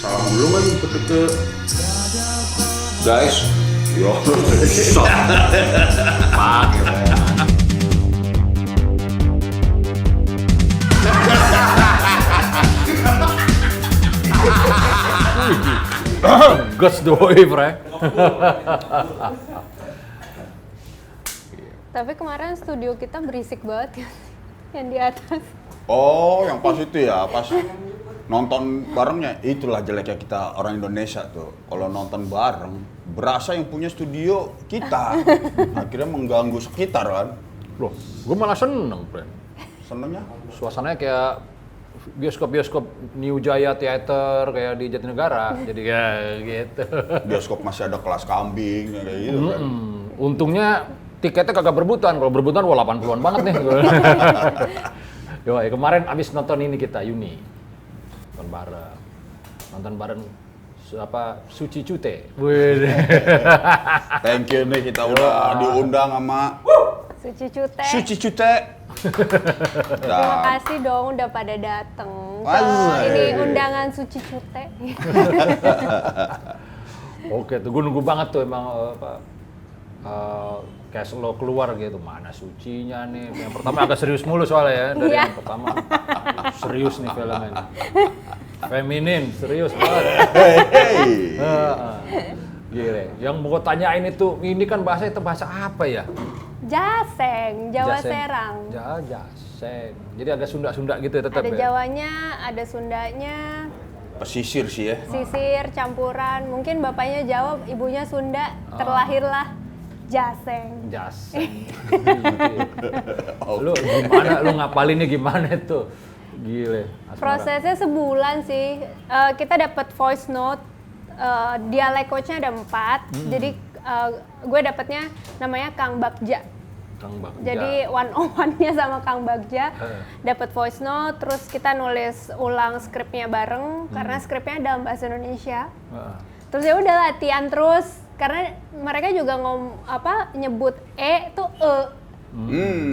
Salam dulu kan ke guys. Yo, shot. Pakai Guts the wave, Re. Tapi kemarin studio kita berisik banget ya, yang di atas. Oh, yang pas itu ya, pas nonton barengnya. Itulah jeleknya kita orang Indonesia tuh. Kalau nonton bareng, berasa yang punya studio kita. Akhirnya mengganggu sekitar kan. Loh, gue malah seneng, friend. Senengnya? Suasananya kayak bioskop-bioskop New Jaya Theater kayak di Jatinegara. Jadi kayak gitu. Bioskop masih ada kelas kambing, kayak gitu kan. Untungnya tiketnya kagak berbutan. Kalau berbutan, wah 80-an banget nih. Yo, kemarin abis nonton ini kita, Yuni. Nonton bareng Suci Cute. Wih. Thank you nih, kita udah diundang sama Suci Cute. Suci Cute. Terima kasih dong udah pada dateng ke Asik. ini undangan Suci Cute. Oke, tuh gue nunggu banget tuh emang kayak lo keluar gitu, mana sucinya nih. Yang pertama agak serius mulu soalnya ya, dari Iya. yang pertama. Serius nih filmnya. Feminin, serius banget. Hey. Gile. Yang mau gue tanyain itu, ini kan bahasa apa ya? Jaseng, Jawa Jaseng. Serang. Jaseng. Jadi agak Sunda-Sunda gitu ya tetap Ada ya? Jawanya, ada Sundanya, Pesisir sih ya. sisir, campuran. Mungkin bapaknya Jawa, ibunya Sunda, terlahirlah Jaseng. Jaseng. Lu gimana, lu ngapalinnya gimana tuh? Gile. Asmara. Prosesnya sebulan sih. Kita dapat voice note. Dialek coachnya ada 4. Jadi gue dapetnya namanya Kang Bagja. Kang Bagja. Jadi one-on-one-nya sama Kang Bagja. Dapat voice note, terus kita nulis ulang skripnya bareng karena skripnya dalam bahasa Indonesia. Terus ya udah latihan terus karena mereka juga nyebut tuh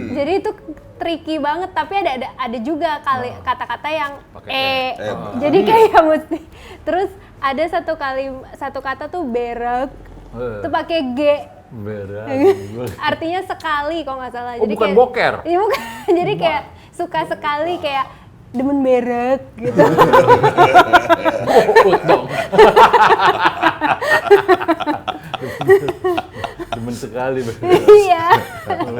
Jadi itu tricky banget, tapi ada juga kata-kata yang Pakai Jadi kayak mesti. Terus ada satu kata tuh berek. Itu pakai G. Berat. Artinya sekali kalau nggak salah. Oh, Jadi bukan kayak, boker? Iya bukan. Jadi kayak suka sekali, kayak demen berek gitu. Ut dong. Demen sekali. Iya.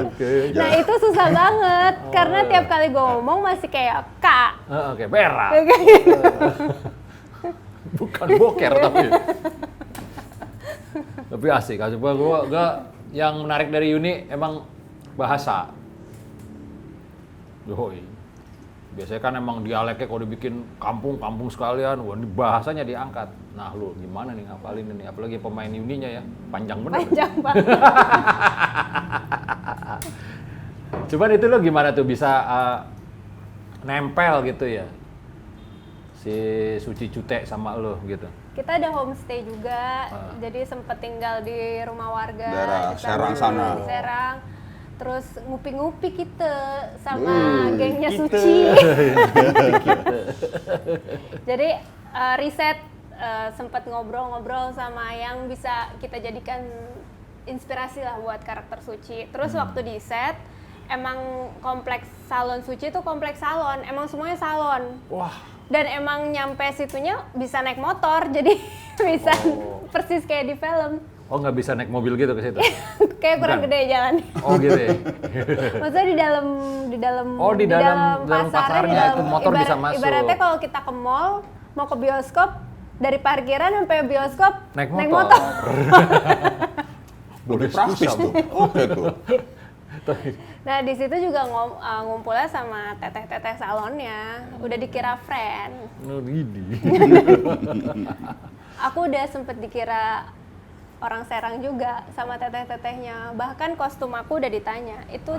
Oke. Nah itu susah banget karena tiap kali gue ngomong masih kayak Kak. Oke, berak. Bukan boker tapi. Tapi asik, gua yang menarik dari Yuni emang bahasa. Yoi. Biasanya kan emang dialeknya kalau dibikin kampung sekalian, wah ini bahasanya diangkat. Nah lu gimana nih ngapalin ini, apalagi pemain Yuninya ya, panjang bener. Panjang banget. Cuman itu lo gimana tuh bisa nempel gitu ya, si Suci Cute sama lo gitu? Kita ada homestay juga, jadi sempet tinggal di rumah warga. Daerah di Serang sana. Di Serang. Terus ngupi-ngupi kita sama gengnya kita. Suci. Jadi riset, sempet ngobrol-ngobrol sama yang bisa kita jadikan inspirasi lah buat karakter Suci. Terus waktu di set, emang kompleks salon Suci itu kompleks salon, emang semuanya salon. Wah. Dan emang nyampe situnya bisa naik motor, jadi bisa persis kayak di film. Oh nggak bisa naik mobil gitu ke situ? Kayak kurang Bukan. gede jalan. Oh gitu ya? Maksudnya di dalam Oh, di dalam pasarnya itu motor bisa masuk. Ibaratnya kalau kita ke mall, mau ke bioskop, dari parkiran sampai bioskop Naik motor. Lebih praktis tuh. Oke tuh. Nah di situ juga ngumpulnya sama teteh-teteh salonnya, udah dikira friend. Oh, gini. Aku udah sempet dikira orang Serang juga sama teteh-tetehnya. Bahkan kostum aku udah ditanya, itu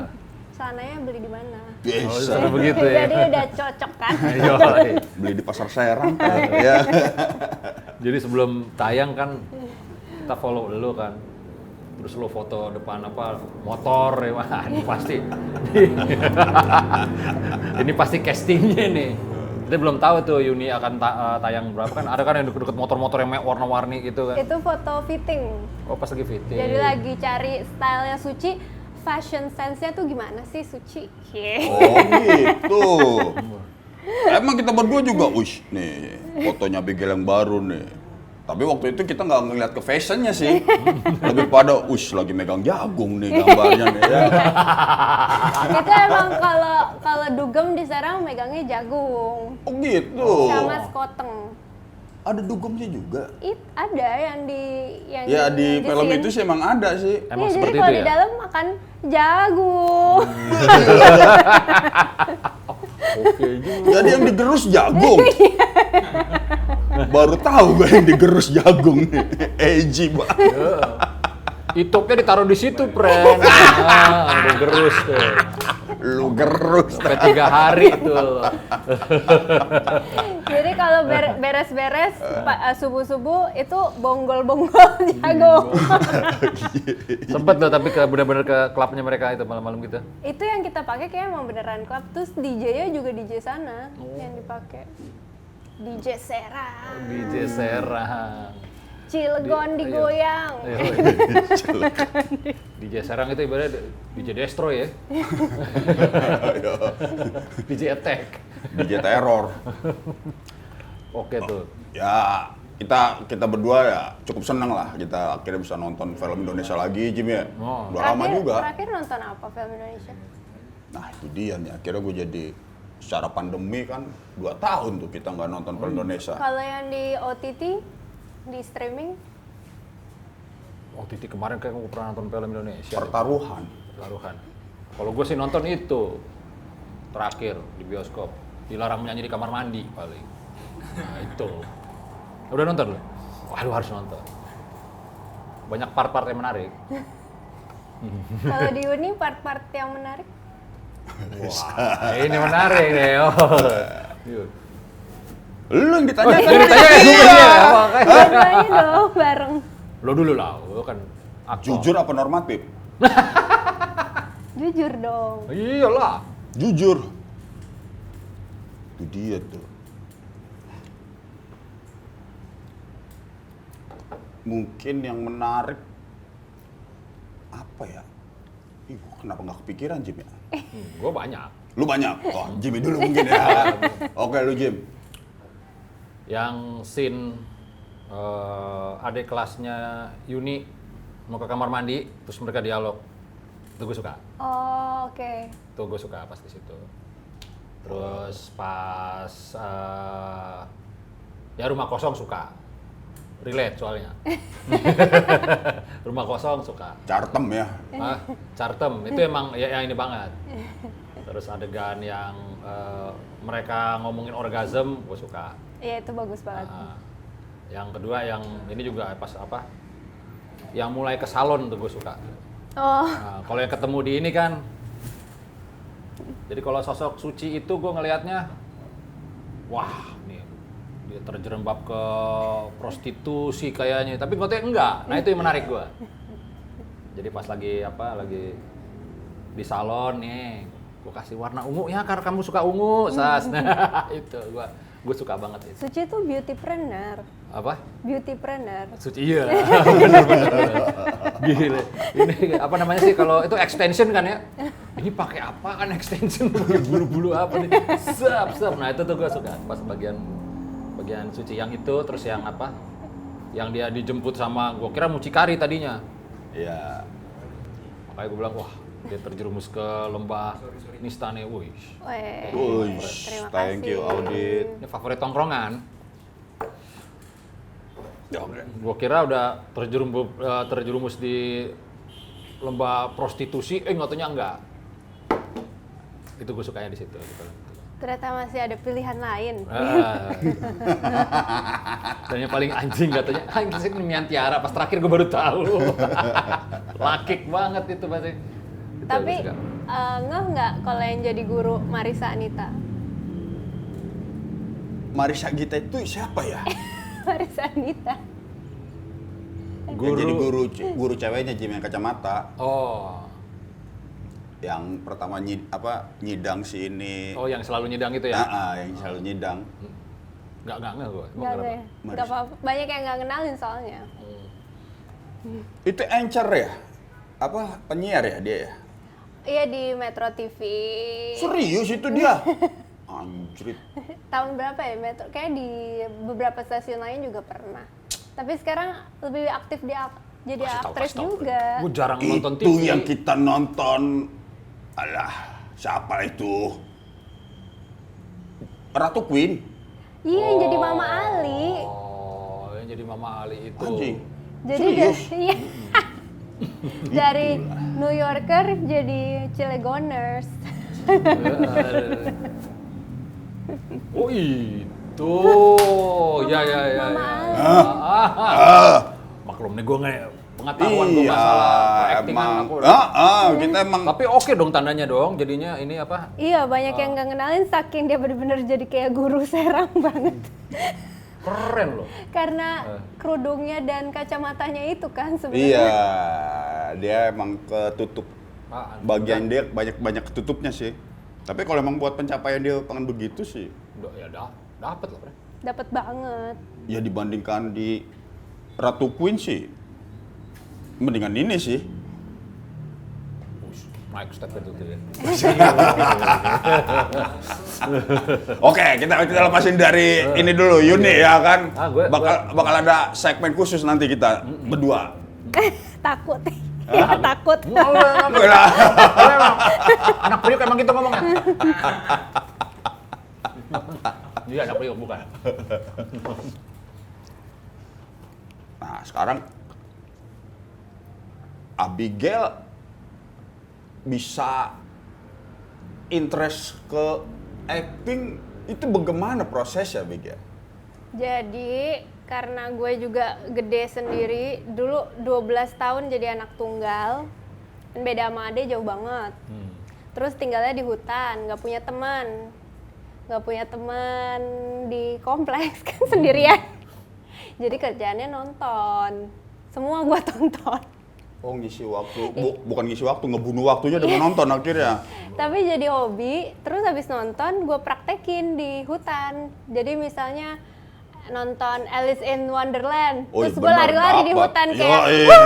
celananya beli di mana? Oh, Bisa. bisa begitu ya? Jadi udah cocok kan? Yoi. Beli di pasar Serang kan. Ya. Jadi sebelum tayang kan kita follow dulu kan, terus lo foto depan motor ya, wah ini pasti ini pasti castingnya nih. Kita belum tahu tuh Yuni akan tayang berapa kan? Ada kan yang deket-deket motor-motor yang warna-warni gitu kan? Itu foto fitting. Oh pas lagi fitting. Jadi lagi cari stylenya Suci, fashion sense-nya tuh gimana sih Suci? Oh gitu. Emang kita berdua juga, ush nih fotonya Bigel yang baru nih. Tapi waktu itu kita nggak ngeliat ke fashionnya sih, lebih pada lagi megang jagung nih gambarnya nih ya. Itu emang kalau dugem di Serang megangnya jagung. Oh gitu. Sama skoteng. Ada dugemnya juga. Ada yang Ya di film scene. itu sih emang ada sih. Emang Iya, seperti jadi kalau itu di ya? dalam makan jagung. Oke juga. Jadi yang digerus jagung. Baru tahu gue yang digerus jagung nih. Eji banget. Itopnya ditaruh di situ, Pren. Udah gerus tuh. Lu gerus. Sampai 3 hari tuh. Jadi kalau beres-beres subuh-subuh itu bonggol-bonggol jagung. Sempet loh tapi benar-benar ke klubnya mereka itu malam-malam gitu. Itu yang kita pakai kayak emang beneran klub. Terus DJ-nya juga DJ sana yang dipakai. DJ Serang. DJ Serang. Cilegon digoyang. DJ Serang itu ibaratnya DJ Destroy ya. DJ Attack. DJ teror. Oke tuh. Ya kita berdua ya cukup seneng lah kita akhirnya bisa nonton film Indonesia lagi, Jim ya. Oh. Udah lama juga. Terakhir nonton apa film Indonesia? Nah itu dia nih, akhirnya gue jadi secara pandemi kan 2 tahun tuh kita nggak nonton film Indonesia. Kalau yang di OTT, di streaming? Titi kemarin kayak gue pernah nonton film Indonesia. Pertaruhan. Pertaruhan. Kalau gue sih nonton itu terakhir di bioskop. Dilarang menyanyi di kamar mandi paling. Nah itu. Udah nonton lu? Wah lu harus nonton. Banyak part-part yang menarik. Kalau di Uni part-part yang menarik? Wah, ini menarik nih. Oh. Lu yang ditanya kan? Dua-duanya dong bareng. Lo dulu lah, lo kan aktor. Jujur apa normatif? Jujur dong. Iyalah. Jujur. Itu dia tuh. Mungkin yang menarik apa ya? Ih, gua kenapa nggak kepikiran, Jim ya? Gue banyak. Lu banyak? Oh, Jimmy dulu mungkin ya. Oke, lu Jim. Yang scene adik kelasnya Yuni mau ke kamar mandi, terus mereka dialog. Itu gue suka. Oh, oke. Itu gue suka pas di situ. Terus pas ya Rumah Kosong suka. Relate soalnya. Rumah Kosong suka. Cartem ya. Cartem itu emang ya yang ini banget. Terus adegan yang mereka ngomongin orgasm, gue suka. Iya, itu bagus banget. Yang kedua yang ini juga pas apa? Yang mulai ke salon tuh gue suka. Oh, Nah, kalau yang ketemu di ini kan, jadi kalau sosok Suci itu gue ngelihatnya, wah nih dia terjerembab ke prostitusi kayaknya, tapi katanya enggak. Nah itu yang menarik gue. Jadi pas lagi di salon nih, gue kasih warna ungu ya karena kamu suka ungu, Sas. Nah itu gue suka banget itu. Suci itu beautypreneur. Apa? Beautypreneur. Suci iya, bener. Gila. Ini apa namanya sih kalau itu extension kan ya? Ini pakai apa kan extension? Pakai bulu-bulu apa nih? Sap. Nah itu tuh gue suka pas bagian Suci yang itu, terus yang apa? Yang dia dijemput sama, gue kira mucikari tadinya. Iya. Makanya gue bilang wah dia terjerumus ke lembah Nistane, wih. Terima Thank you, kasih. Audit. Ini favorit tongkrongan. Ya, oke. Gua kira udah terjerumus di lembah prostitusi, nggak taunya enggak. Itu gue sukanya di situ. Gitu. Ternyata masih ada pilihan lain. Dan yang paling anjing katanya, anjing ini Miantiara. Pas terakhir gue baru tahu. Lakik banget itu pasti. Tapi ngeh nggak kalau yang jadi guru Marisa Anita? Marisa Gita itu siapa ya? Marisa Anita. Yang jadi guru ceweknya, Jim, yang kacamata. Oh. yang pertama nyidang si ini. Oh, yang selalu nyidang itu ya? Yang selalu nyidang. Nggak gue. Nggak ada ya? Nggak apa-apa. Banyak yang nggak kenalin soalnya. Itu anchor ya? Penyiar ya dia ya? Iya di Metro TV. Serius itu dia? Anjrit. Tahun berapa ya Metro? Kayak di beberapa stasiun lain juga pernah. Tapi sekarang lebih aktif jadi aktris juga. Gue jarang nonton TV. Itu yang kita nonton. Alah, siapa itu? Ratu Queen. Iya, yang jadi Mama Ali. Oh, yang jadi Mama Ali itu. Anjing. Jadi iya. Dari New Yorker jadi Cilegoners. Oh itu, ya. Mama Maklum nih gue nggak pengetahuan gue masalah actingan aku. Kita emang. Tapi oke dong tandanya dong, jadinya ini apa? Iya, banyak yang nggak kenalin saking dia bener-bener jadi kayak guru serang banget. Keren loh. Karena kerudungnya dan kacamatanya itu kan sebenarnya. Iya, dia emang ketutup. Bagian dia banyak ketutupnya sih. Tapi kalau emang buat pencapaian dia pengen begitu sih. Ya dapet lah, Bre. Dapat banget. Ya dibandingkan di Ratu Queen sih, mendingan ini sih. Naik step itu tuh ya. Oke, kita lepasin dari ini dulu, Yuni ya kan. Bakal ada segmen khusus nanti kita berdua. Takut. Ya, takut. Anak priuk emang gitu ngomongnya. Iya, anak priuk bukan. Nah, sekarang Abigail bisa interest ke acting itu bagaimana prosesnya, Abigail? Jadi karena gue juga gede sendiri, dulu 12 tahun jadi anak tunggal, dan beda sama ade jauh banget. Terus tinggalnya di hutan, nggak punya teman di kompleks kan sendirian. Jadi kerjaannya nonton, semua gue tonton. Oh, ngisi waktu, bukan ngisi waktu, ngebunuh waktunya dengan nonton akhirnya. Tapi jadi hobi, terus habis nonton gue praktekin di hutan. Jadi misalnya nonton Alice in Wonderland, terus gue lari-lari di hutan kayak, wah, gitu.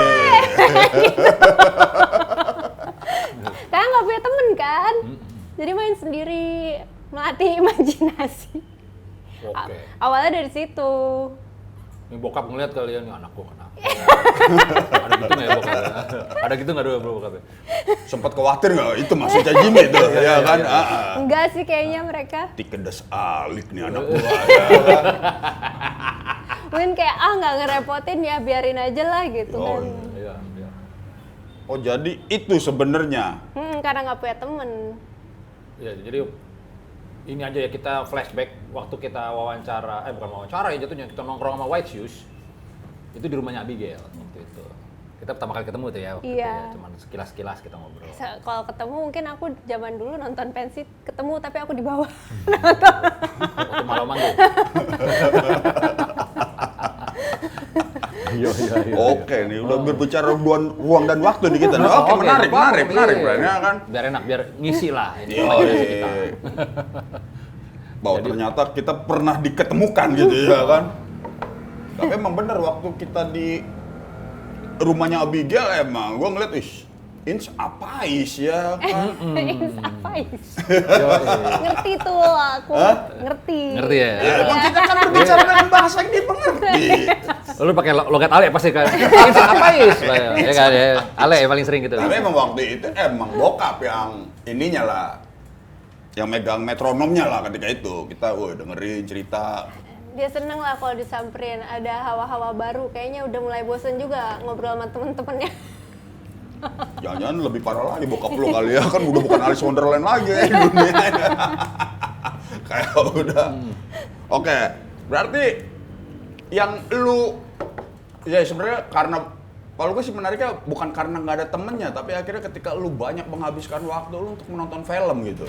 Karena nggak punya temen kan, jadi main sendiri, melatih imajinasi. Oke. Awalnya dari situ. Ini bokap ngeliat kalian, nih anak gua kenapa? Ada gitu nggak ya bokap? Ada gitu nggak dulu bokapnya? Sempat khawatir nggak? Itu maksudnya Jimmy itu, ya kan? Enggak sih kayaknya mereka. Tikedas alik nih anak gua. Mungkin kayak nggak ngerepotin ya, biarin aja lah gitu kan. Iya. Oh, jadi itu sebenarnya. Karena nggak punya temen. Iya, jadi ini aja ya, kita flashback waktu kita wawancara, bukan wawancara ya jatuhnya, kita nongkrong sama White Shoes. Itu di rumahnya Abigail waktu itu. Kita pertama kali ketemu tuh ya waktu itu ya, cuman sekilas-sekilas kita ngobrol. Kalau ketemu mungkin aku zaman dulu nonton pensi ketemu tapi aku di bawah. Waktu malam manggung. Iya. Oke, nih udah berbicara ruang dan waktu nih kita. Oke, menarik ya kan? Biar enak, biar ngisi lah ini. Kita. Bahwa ternyata kita pernah diketemukan gitu ya kan. Tapi emang bener waktu kita di rumahnya Abigail emang gua ngeliat, Ins apais ya kan? Ins apais? Ngerti tuh aku, ngerti. Ngerti ya? Emang kita kan berbicara dengan bahasa yang dimengerti. Lu pakai logat Ale pasti kan? Ins apais? Ya kan ya, Ale yang paling sering gitu. Tapi emang waktu itu emang bokap yang ininya lah, yang megang metronomnya lah ketika itu. Kita dengerin cerita. Dia seneng lah kalau disamperin, ada hawa-hawa baru. Kayaknya udah mulai bosen juga ngobrol sama temen-temennya. Jangan-jangan lebih parah lagi bokap lo kali ya, kan udah bukan Alice Wonderland lagi ya dunia. Kayak udah. Oke, berarti yang lu, ya sebenarnya karena, kalau gue sih menariknya bukan karena nggak ada temennya, tapi akhirnya ketika lu banyak menghabiskan waktu lu untuk menonton film gitu.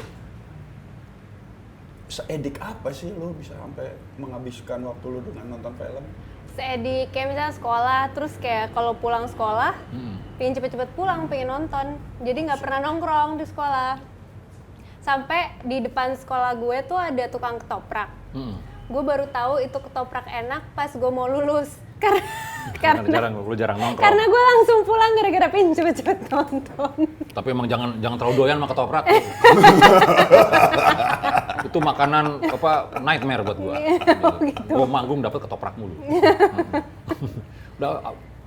seedik apa sih lo bisa sampai menghabiskan waktu lo dengan nonton film? Seedik kayak misalnya sekolah, terus kayak kalau pulang sekolah, pengen cepet-cepet pulang, pengen nonton. Jadi nggak pernah nongkrong di sekolah. Sampai di depan sekolah gue tuh ada tukang ketoprak. Gue baru tahu itu ketoprak enak pas gue mau lulus. Karena jarang nongkrong. Karena gue langsung pulang gara-gara pengen cepet-cepet nonton. Tapi emang jangan terlalu doyan sama ketoprak. Itu makanan nightmare buat gua. Gitu. Gua manggung dapat ketoprak mulu.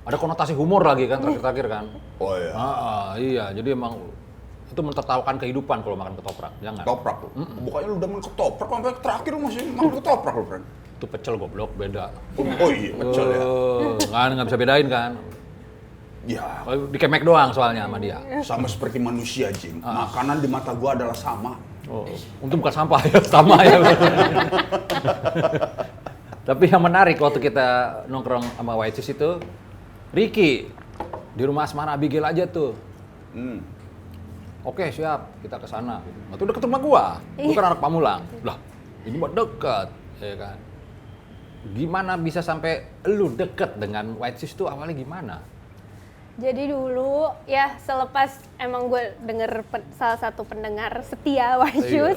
Ada konotasi humor lagi kan terakhir kan. Oh iya. Iya, jadi emang itu mentertawakan kehidupan kalau makan ketoprak. Jangan. Ketoprak lo. Bukannya lu udah makan ketoprak sampai terakhir lu masih makan ketoprak lo, friend. Itu pecel goblok, beda. Oh iya, pecel ya. Nggak bisa bedain kan. Ya, Di kemek doang soalnya sama dia. sama seperti manusia, Jim. Makanan di mata gua adalah sama. Oh, untung bukan sampah ya, sama ya. Tapi yang menarik waktu kita nongkrong sama White Shoes itu, Ricky di rumah Asmara Abigail aja tuh. Oke siap, kita ke sana. Nah, tuh deket rumah gua kan anak Pamulang. Lah, ini mah deket, ya kan. Gimana bisa sampai lu deket dengan White Shoes tuh awalnya gimana? Jadi dulu ya selepas emang gue denger salah satu pendengar setia White Shoes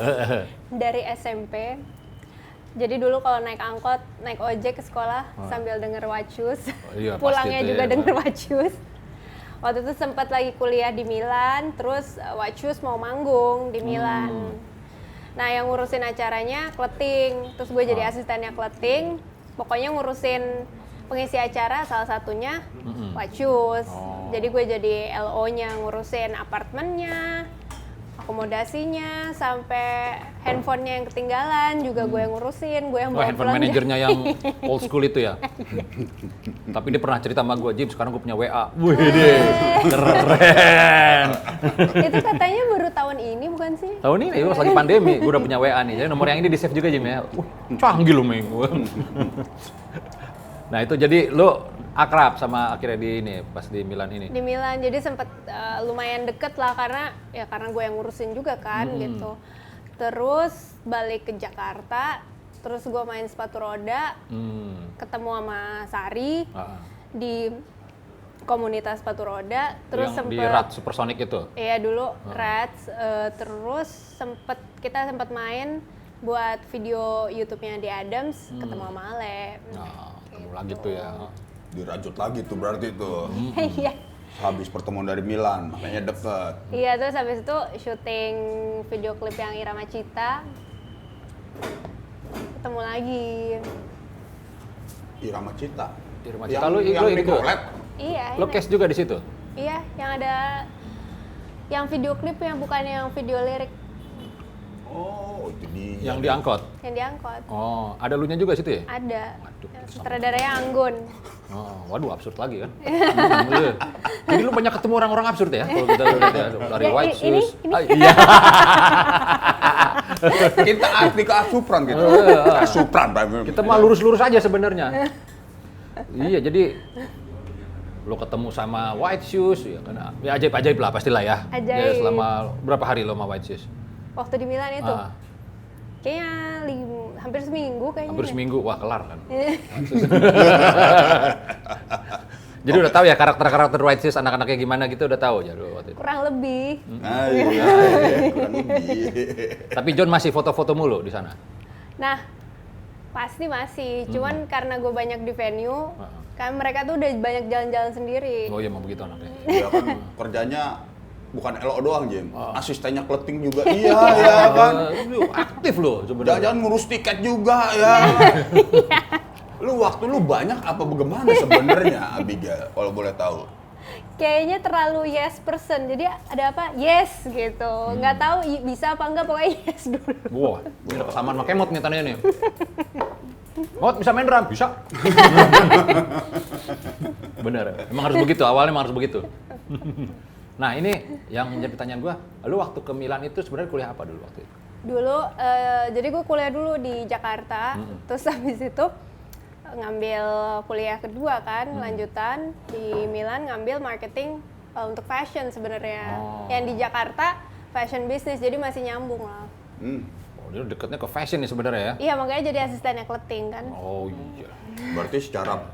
dari SMP. Jadi dulu kalau naik angkot, naik ojek ke sekolah sambil denger White Shoes. Iya, Pulangnya pasti juga ya. denger White Shoes. Waktu itu sempat lagi kuliah di Milan, terus White Shoes mau manggung di Milan. Nah yang ngurusin acaranya Kleting, terus gue jadi asistennya Kleting. Pokoknya ngurusin pengisi acara salah satunya White Shoes. Jadi gue jadi LO-nya ngurusin apartemennya, akomodasinya, sampai handphonenya yang ketinggalan juga gue yang ngurusin, gue yang bawa Handphone pulang. manajernya yang old school itu ya. Tapi dia pernah cerita sama gue, Jim sekarang gue punya WA. Wih deh, keren. Itu katanya baru tahun ini bukan sih? Tahun ini pas lagi pandemi, gue udah punya WA nih. Jadi nomor yang ini di save juga Jim ya. Canggih lu Ming. Nah itu jadi lu akrab sama akhirnya di ini pas di Milan ini. Di Milan, jadi sempet lumayan deket lah karena gue yang ngurusin juga kan gitu. Terus balik ke Jakarta, terus gue main sepatu roda, ketemu sama Sari di komunitas sepatu roda, terus yang sempet di Rat Supersonic itu. Iya dulu Rats, terus kita sempet main buat video YouTube-nya di Adams, ketemu sama Ale. Ketemu lagi tuh ya. Dirajut lagi tuh berarti tuh. Iya. Habis pertemuan dari Milan, makanya deket. Iya, terus habis itu syuting video klip yang Irama Cita. Ketemu lagi. Irama Cita. Irama Cita lu itu. Iya. Lo ini. cast juga di situ. Iya, yang ada yang video klip yang bukan yang video lirik Oh, itu dia. Yang diangkot. yang diangkot. Oh, ada lunya juga situ ya? Ada. Waduh, Sutradaranya Anggun. Oh, waduh absurd lagi kan. Jadi lu banyak ketemu orang-orang absurd ya kalau kita lihat ya dari Ya, White ini. Shoes. Iya. Kita asli ke Asupran gitu. Asupran, Pak. Kita mah lurus-lurus aja sebenarnya. Iya, jadi lo ketemu sama White Shoes ya kan. Ya ajaib-ajaib lah pastilah ya. Ajaib. Ya, selama berapa hari lo sama White Shoes? Waktu di Milan itu. Ah. Kayaknya hampir seminggu kayaknya. Hampir deh. seminggu, wah kelar kan. Jadi udah tahu ya karakter-karakter White Shoes anak-anaknya gimana gitu udah tahu ya waktu itu. Kurang lebih. Nah, iya, kurang lebih. Tapi John masih foto-foto mulu di sana. Nah, pasti masih. Cuman karena gue banyak di venue, kan mereka tuh udah banyak jalan-jalan sendiri. Oh iya emang begitu anaknya. Dia kan kerjanya bukan LO doang, Jim. Asistennya Kleting juga. Iya, ya kan. Lu aktif lo sebenarnya. Jangan ngurus tiket juga ya. Lu waktu lu banyak apa bagaimana sebenarnya, Abigail, kalau boleh tahu? Kayaknya terlalu yes person, jadi ada apa? Yes gitu. Nggak tahu bisa apa enggak, pokoknya yes dulu. Wah, ini ada kesamaan sama Kemot nih tandanya nih. Mot bisa main drum? Bisa. Bener, emang harus begitu, awalnya emang harus begitu. Nah ini yang menjadi pertanyaan gua, lu waktu ke Milan itu sebenarnya kuliah apa dulu waktu itu? Dulu, jadi gue kuliah dulu di Jakarta, terus habis itu ngambil kuliah kedua kan, lanjutan di Milan ngambil marketing untuk fashion sebenarnya. Oh. Yang di Jakarta fashion business, jadi masih nyambung lah. Oh, dia deketnya ke fashion nih sebenarnya ya? Iya, makanya jadi asistennya Kleting kan. Oh iya. Berarti secara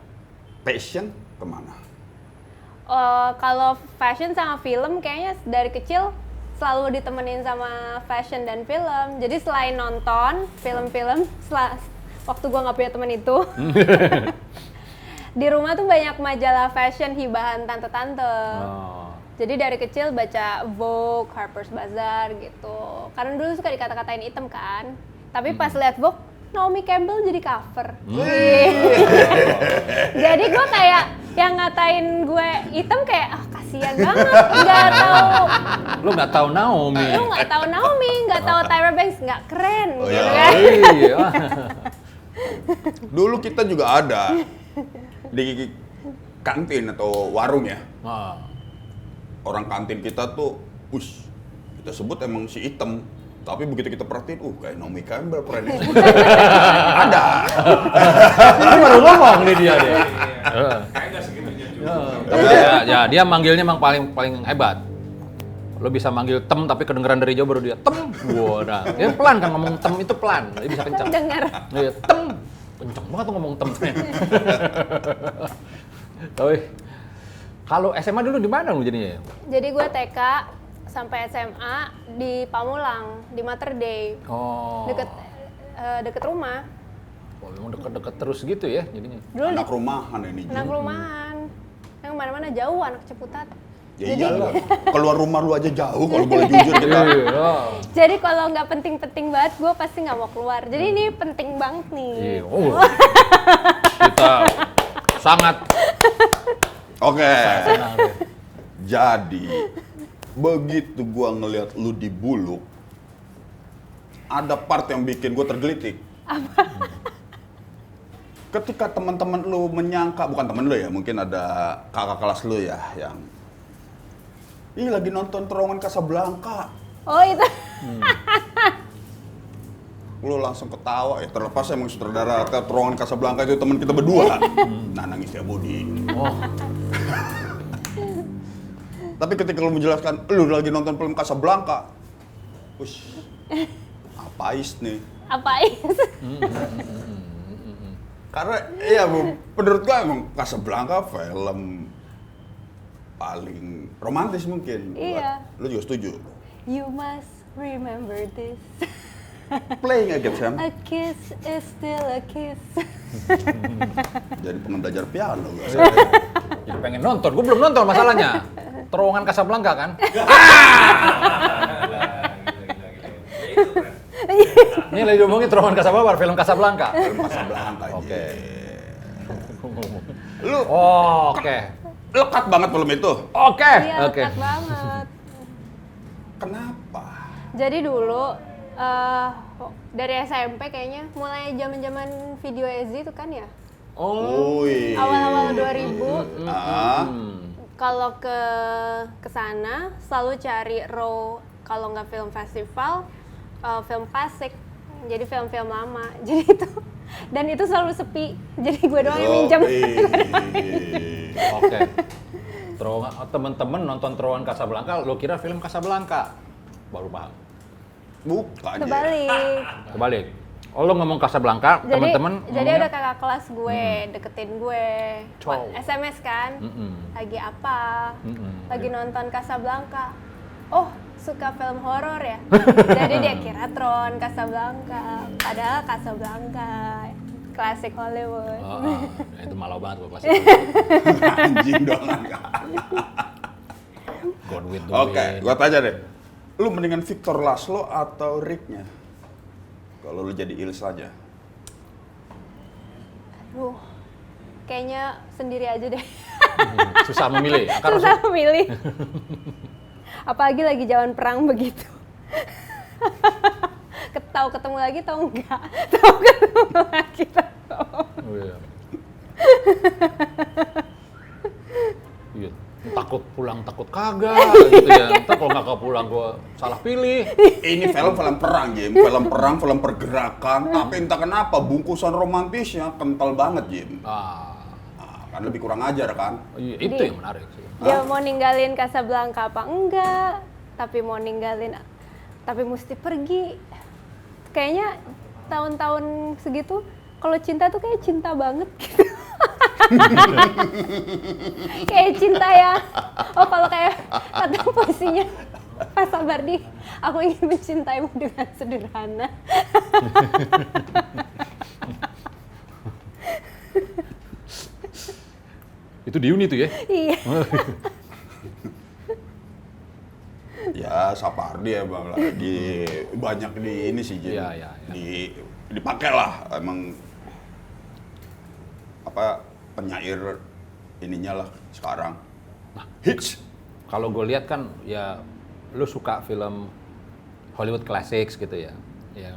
passion kemana? Kalau fashion sama film kayaknya dari kecil selalu ditemenin sama fashion dan film. Jadi selain nonton film-film, waktu gua nggak punya temen itu, di rumah tuh banyak majalah fashion hibahan tante-tante. Oh. Jadi dari kecil baca Vogue, Harper's Bazaar gitu. Karena dulu suka dikata-katain item kan. Tapi pas lihat Vogue, Naomi Campbell jadi cover. Jadi gue kayak yang ngatain gue item kayak kasihan banget. Nggak tahu. Lu nggak tahu Naomi. Lu nggak tahu Naomi, nggak tahu Tyra Banks, nggak keren. Oh, gitu iya. kan. Iya. Dulu kita juga ada di kantin atau warung ya. Ah. Orang kantin kita tuh, kita sebut emang si item. Tapi begitu kita perhatiin, kayak Naomi Campbell kerennya. Ada. Ini baru ngomong nih dia deh. Kayak nggak segitunya juga. Tapi dia manggilnya emang paling hebat. Lo bisa manggil tem tapi kedengeran dari jauh baru dia tem. Wah, nah. Dia pelan kan ngomong tem itu pelan, dia bisa kencang. Dengar. Iya, tem. Kencang banget tuh ngomong temnya. Tapi kalau SMA dulu di mana lu jadinya? Jadi gue TK sampai SMA di Pamulang, di Mater Dei. Oh. Deket rumah. Oh, memang deket-deket terus gitu ya jadinya. Dulu Anak rumahan ini. anak rumahan. Yang mana-mana jauh, anak Ciputat. Ya iyalah. Keluar rumah lu aja jauh kalau boleh jujur kita. Iya. Jadi kalau nggak penting-penting banget, gue pasti nggak mau keluar. Jadi ini penting banget nih. Iya. Oh. Kita sangat Oke. senang deh. Jadi begitu gua ngelihat lu di Buluk, ada part yang bikin gua tergelitik. Apa? Ketika teman-teman lu menyangka, bukan teman lu ya, mungkin ada kakak kelas lu ya yang lagi nonton Terowongan Casablanca. Oh itu. Lu langsung ketawa ya, terlepas emang sutradara Terowongan Casablanca itu teman kita berdua. Nah, nangis ya Budi. Oh. Tapi ketika lu menjelaskan lu lagi nonton film Casablanca, apais nih? Apais? Karena iya Bu, menurut gua emang Casablanca film paling romantis mungkin. Iya. Lu juga setuju? You must remember this. Playing again, Sam. A kiss is still a kiss. Jadi pengen belajar piano gua. Jadi pengen nonton, gue belum nonton masalahnya. Terowongan Casablanca kan? Ini lagi ngomongin Terowongan Casablanca, film Casablanca. Film Casablanca. Oke. Lu Oke. lekat banget film itu. Oke. Iya, Oke. lekat banget. Kenapa? Jadi dulu dari SMP kayaknya, mulai zaman-zaman video EZ itu kan ya. Oh. Wih. Awal-awal 2000. Ah. Kalau ke sana selalu cari row, kalau nggak film festival, film klasik. Jadi film-film lama. Jadi itu selalu sepi. Jadi gue doang yang minjem. Oke. Temen-temen nonton Terowongan Casablanca, lo kira film Casablanca? Baru paham. Bukan. Kebalik. Oh, lo ngomong Casablanca, temen-temen Jadi ada kakak kelas gue, deketin gue. Cow. SMS kan, lagi apa? Lagi nonton Casablanca. Oh, suka film horor ya? Jadi dia kira Tron Casablanca. Padahal Casablanca, klasik Hollywood. Itu malau banget gue klasik. Anjing dong. Gone with the Oke, Wind. gua tanya deh. Lu mendingan Victor Laszlo atau Rick-nya? Kalau lu jadi Ilse aja. Aduh, kayaknya sendiri aja deh. Susah memilih. Susah memilih. Apalagi lagi zaman perang begitu. Tahu ketemu lagi, tahu enggak? Tahu ketemu lagi, tahu. Oh, iya. Iya. Takut pulang, takut kagak gitu ya. Ntar kalau nggak pulang gue salah pilih. Ini film perang, Jim. Film perang, film pergerakan. Tapi entah kenapa bungkusan romantisnya kental banget, Jim. Kan lebih kurang ajar kan? Itu yang menarik sih. Dia mau ninggalin Casablanca apa enggak? Tapi mau ninggalin, tapi mesti pergi. kayaknya tahun-tahun segitu kalau cinta tuh kayak cinta banget gitu. Kayak cinta ya. Oh kalau kayak kata puisinya Pak Sabardi, aku ingin mencintaimu dengan sederhana. Itu di Uni tuh ya? Iya. Ya Sapardi ya bang, banyak di ini sih jadi Iya. dipakai lah emang apa penyair ininya lah sekarang. Nah, hits. Kalau gue lihat kan ya lu suka film Hollywood Classics gitu ya. Ya.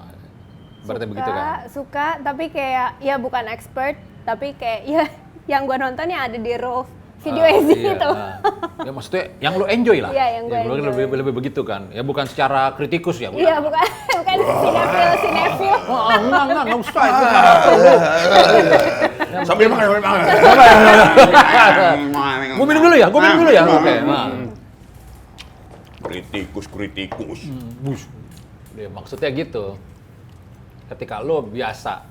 Berarti begitu kan? Suka, tapi kayak ya bukan expert, tapi kayak ya yang gue nonton yang ada di Rove video Ezi iya, itu. Ya maksudnya yang lu enjoy lah. Iya, yang gue lu enjoy. lebih begitu kan. Ya bukan secara kritikus ya. Iya, bukan sinetron. Oh, enggak usah itu. Sambil makan. Gue minum dulu ya. Oke. Nah. Kritikus. Bush. Ya, maksudnya gitu. Ketika lo biasa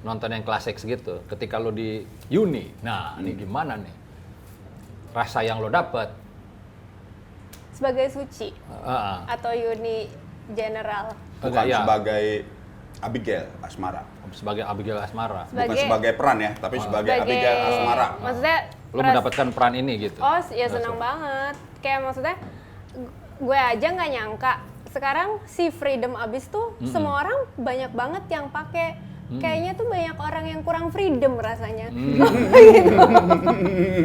nonton yang klasik gitu, ketika lo di Uni, nah ini gimana nih? Rasa yang lo dapet? Sebagai Suci atau Yuni General. Bukan Ya. sebagai Abigail Asmara. Sebagai Abigail Asmara. Bukan sebagai peran ya, tapi sebagai Abigail Asmara. Maksudnya Lo mendapatkan peran ini gitu. Oh, ya senang banget. Kayak maksudnya gue aja nggak nyangka sekarang si Freedom Abyss tuh semua orang banyak banget yang pakai. Kayaknya tuh banyak orang yang kurang freedom rasanya. Gitu.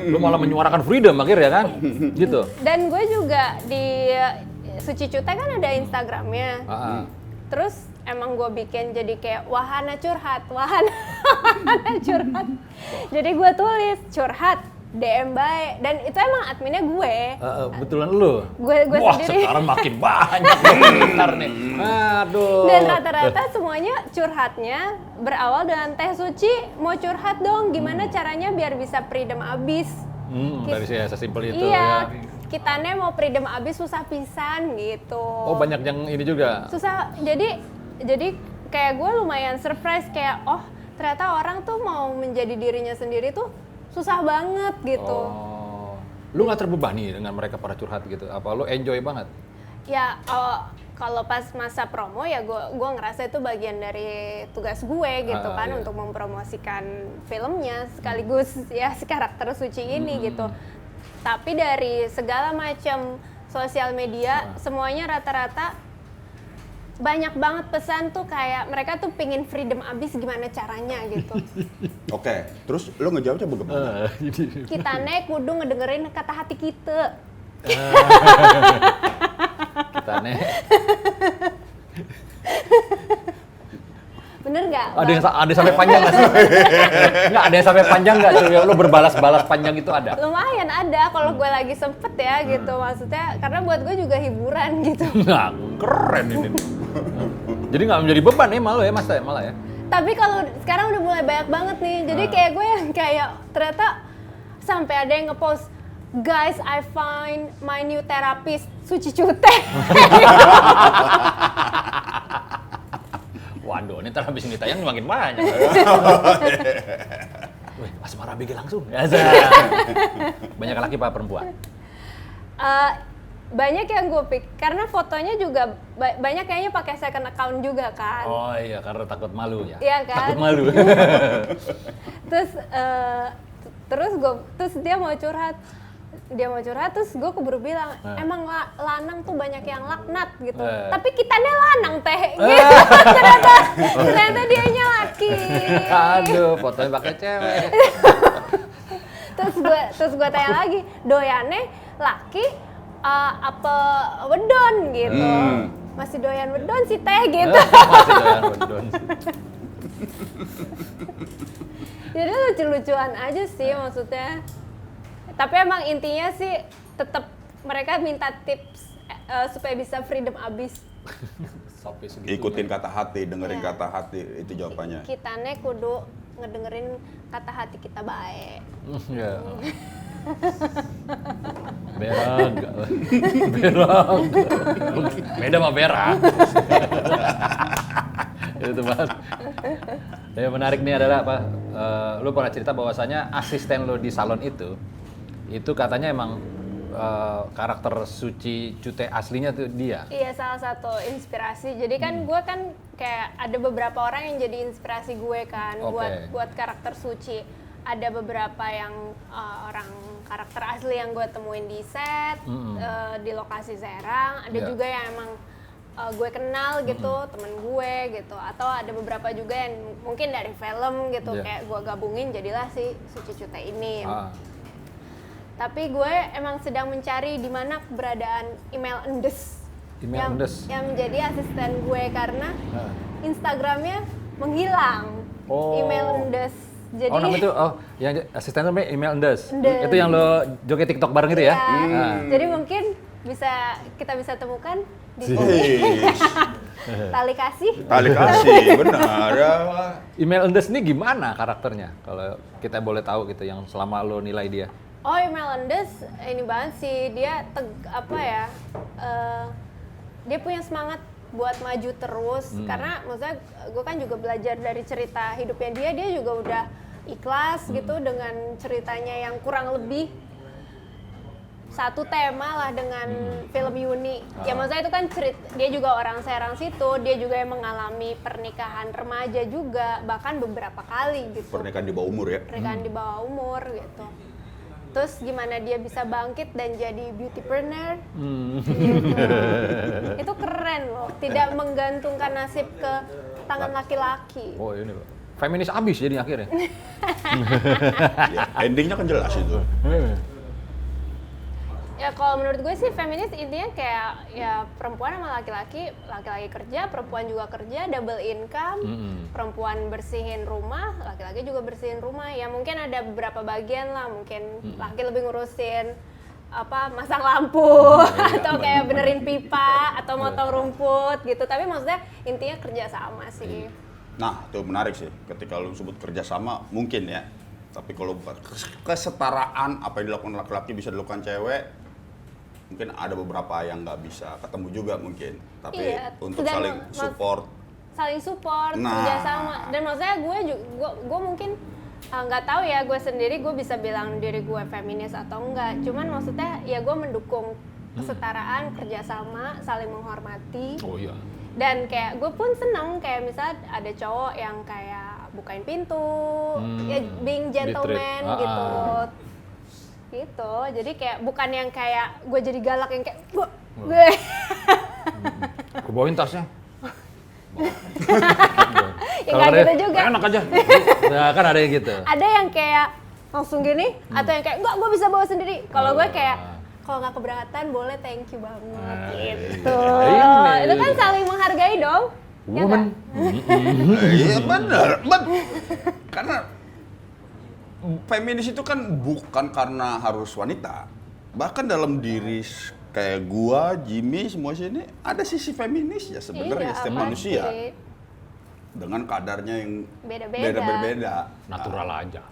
Lo malah menyuarakan freedom akhirnya kan? Gitu. Dan gue juga di Suci Cute kan ada Instagramnya. Terus emang gue bikin jadi kayak wahana curhat. Jadi gue tulis curhat DM baik, dan itu emang adminnya gue. Betulan lu? Gue Wah, sendiri. sekarang makin banyak komentar nih. Aduh. Dan rata-rata semuanya curhatnya berawal dengan Teh Suci mau curhat dong, gimana caranya biar bisa freedom abis. Dari saya sesimpel itu Iya, ya. kitanya mau freedom abis susah pisan gitu. Oh, banyak yang ini juga. Susah, jadi kayak gue lumayan surprise kayak oh ternyata orang tuh mau menjadi dirinya sendiri tuh susah banget gitu. Oh. Lu nggak terbebani dengan mereka para curhat gitu? Apa lu enjoy banget? Ya kalau pas masa promo ya gue ngerasa itu bagian dari tugas gue gitu kan, iya. untuk mempromosikan filmnya sekaligus ya si karakter Suci ini gitu. Tapi dari segala macam sosial media semuanya rata-rata banyak banget pesan tuh kayak mereka tuh pingin freedom abis gimana caranya gitu. Oke, terus lu ngejawabnya bagaimana? Kitane kudu ngedengerin kata hati kita. Kita nih. Bener nggak? Ada sampai panjang nggak sih? Nggak, ada yang sampai panjang nggak? Lu berbalas-balas panjang itu ada? Lumayan ada kalau gue lagi sempet ya gitu, maksudnya karena buat gue juga hiburan gitu. Nah, keren ini. Jadi nggak menjadi beban ya malah ya? Tapi kalau sekarang udah mulai banyak banget nih, jadi kayak gue yang kayak ternyata sampai ada yang ngepost, guys, I find my new therapist, Suci Cute. Waduh, ini ntar habis ini tayang makin banyak. Wih, Asmara Abigail langsung. Banyak laki apa perempuan? Banyak yang gue karena fotonya juga banyak kayaknya pakai second account juga kan. Oh iya, karena takut malu ya. Iya kan? Takut malu. terus dia mau curhat terus gue keburu bilang emang lanang tuh banyak yang laknat gitu, tapi kitanya lanang teh gitu. ternyata dianya laki. Aduh, fotonya pakai cewek. terus gue tanya lagi, doyane laki apa wedon gitu. Masih doyan wedon sih teh gitu. Masih doyan wedon. Jadi lucu-lucuan aja sih maksudnya. Tapi emang intinya sih tetap mereka minta tips supaya bisa freedom abis. Sampai segitu. Ikutin kata hati, dengerin kata hati, itu jawabannya. Kitane kudu ngedengerin kata hati kita baik. Ya. Berang. Berang. Beda sama berang. itu banget. Yang menarik nih adalah apa? Lu pernah cerita bahwasanya asisten lu di salon itu katanya emang karakter Suci Cute aslinya tuh dia. Iya, salah satu inspirasi. Jadi kan gue kan kayak ada beberapa orang yang jadi inspirasi gue kan buat karakter Suci. Ada beberapa yang orang karakter asli yang gue temuin di set, di lokasi Serang. Ada juga yang emang gue kenal gitu, temen gue gitu. Atau ada beberapa juga yang mungkin dari film gitu, kayak gue gabungin jadilah si Suci Cute ini. Tapi gue emang sedang mencari di mana keberadaan email Endes yang menjadi asisten gue karena Instagramnya menghilang. Email Endes. Jadi, namanya itu yang asisten namanya email Endes. Itu yang lo joget TikTok bareng itu ya? Jadi mungkin kita bisa temukan di sini. Tali kasih, benar ya. Email Endes ini gimana karakternya? Kalau kita boleh tahu gitu yang selama lo nilai dia. Email Endes ini banget sih, dia dia punya semangat buat maju terus karena maksudnya gue kan juga belajar dari cerita hidupnya dia juga udah ikhlas gitu dengan ceritanya yang kurang lebih satu tema lah dengan film Yuni. Ya maksudnya itu kan dia juga orang Serang situ, dia juga yang mengalami pernikahan remaja juga, bahkan beberapa kali gitu. Pernikahan di bawah umur ya? Pernikahan di bawah umur gitu. Terus gimana dia bisa bangkit dan jadi beautypreneur, gitu. Itu keren loh, tidak menggantungkan nasib ke tangan laki-laki. Oh ini loh, feminis abis jadi akhirnya. Ya, endingnya kan jelas itu. Ya kalau menurut gue sih feminis intinya kayak ya perempuan sama laki-laki kerja, perempuan juga kerja, double income, perempuan bersihin rumah, laki-laki juga bersihin rumah. Ya mungkin ada beberapa bagian lah, mungkin laki lebih ngurusin masang lampu atau kayak benerin pipa atau motong rumput gitu. Tapi maksudnya intinya kerja sama sih. Nah, itu menarik sih ketika lu sebut kerja sama mungkin ya. Tapi kalau kesetaraan apa yang dilakukan laki-laki bisa dilakukan cewek, mungkin ada beberapa yang nggak bisa ketemu juga mungkin, tapi untuk saling support, kerjasama. Dan maksudnya gue mungkin nggak tahu ya, gue sendiri gue bisa bilang diri gue feminis atau enggak, cuman maksudnya ya gue mendukung kesetaraan, kerjasama, saling menghormati. Dan kayak gue pun seneng kayak misal ada cowok yang kayak bukain pintu, ya being gentleman gitu. Jadi kayak bukan yang kayak gue jadi galak yang kayak gue. Kebawain tasnya. Ya nggak gitu juga. Enak aja. Nah, kan ada yang gitu. Ada yang kayak langsung gini, atau yang kayak enggak, gue bisa bawa sendiri. Kalau gue kayak kalau nggak keberatan boleh, thank you banget gitu. Itu kan saling menghargai dong. Woman. Iya benar. Karena feminis itu kan bukan karena harus wanita. Bahkan dalam diri kayak gua, Jimmy, semua sini ada sisi feminis ya sebenarnya setiap manusia. Dengan kadarnya yang beda-beda. Natural aja.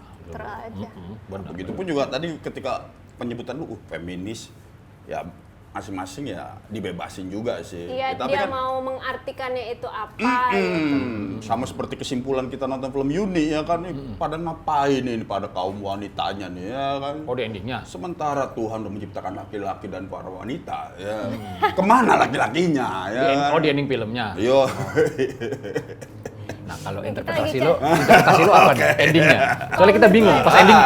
Begitupun juga tadi ketika penyebutan lu feminis ya masing-masing ya dibebasin juga sih. Iya, dia kan mau mengartikannya itu apa gitu. Sama seperti kesimpulan kita nonton film Yuni ya kan, pada ngapain ini pada kaum wanitanya nih ya kan. Di endingnya. Sementara Tuhan udah menciptakan laki-laki dan para wanita ya. Kemana laki-lakinya ya kan? Di ending filmnya. Yo. Nah kalau interpretasi lo apa nih endingnya? Soalnya kita bingung pas ending.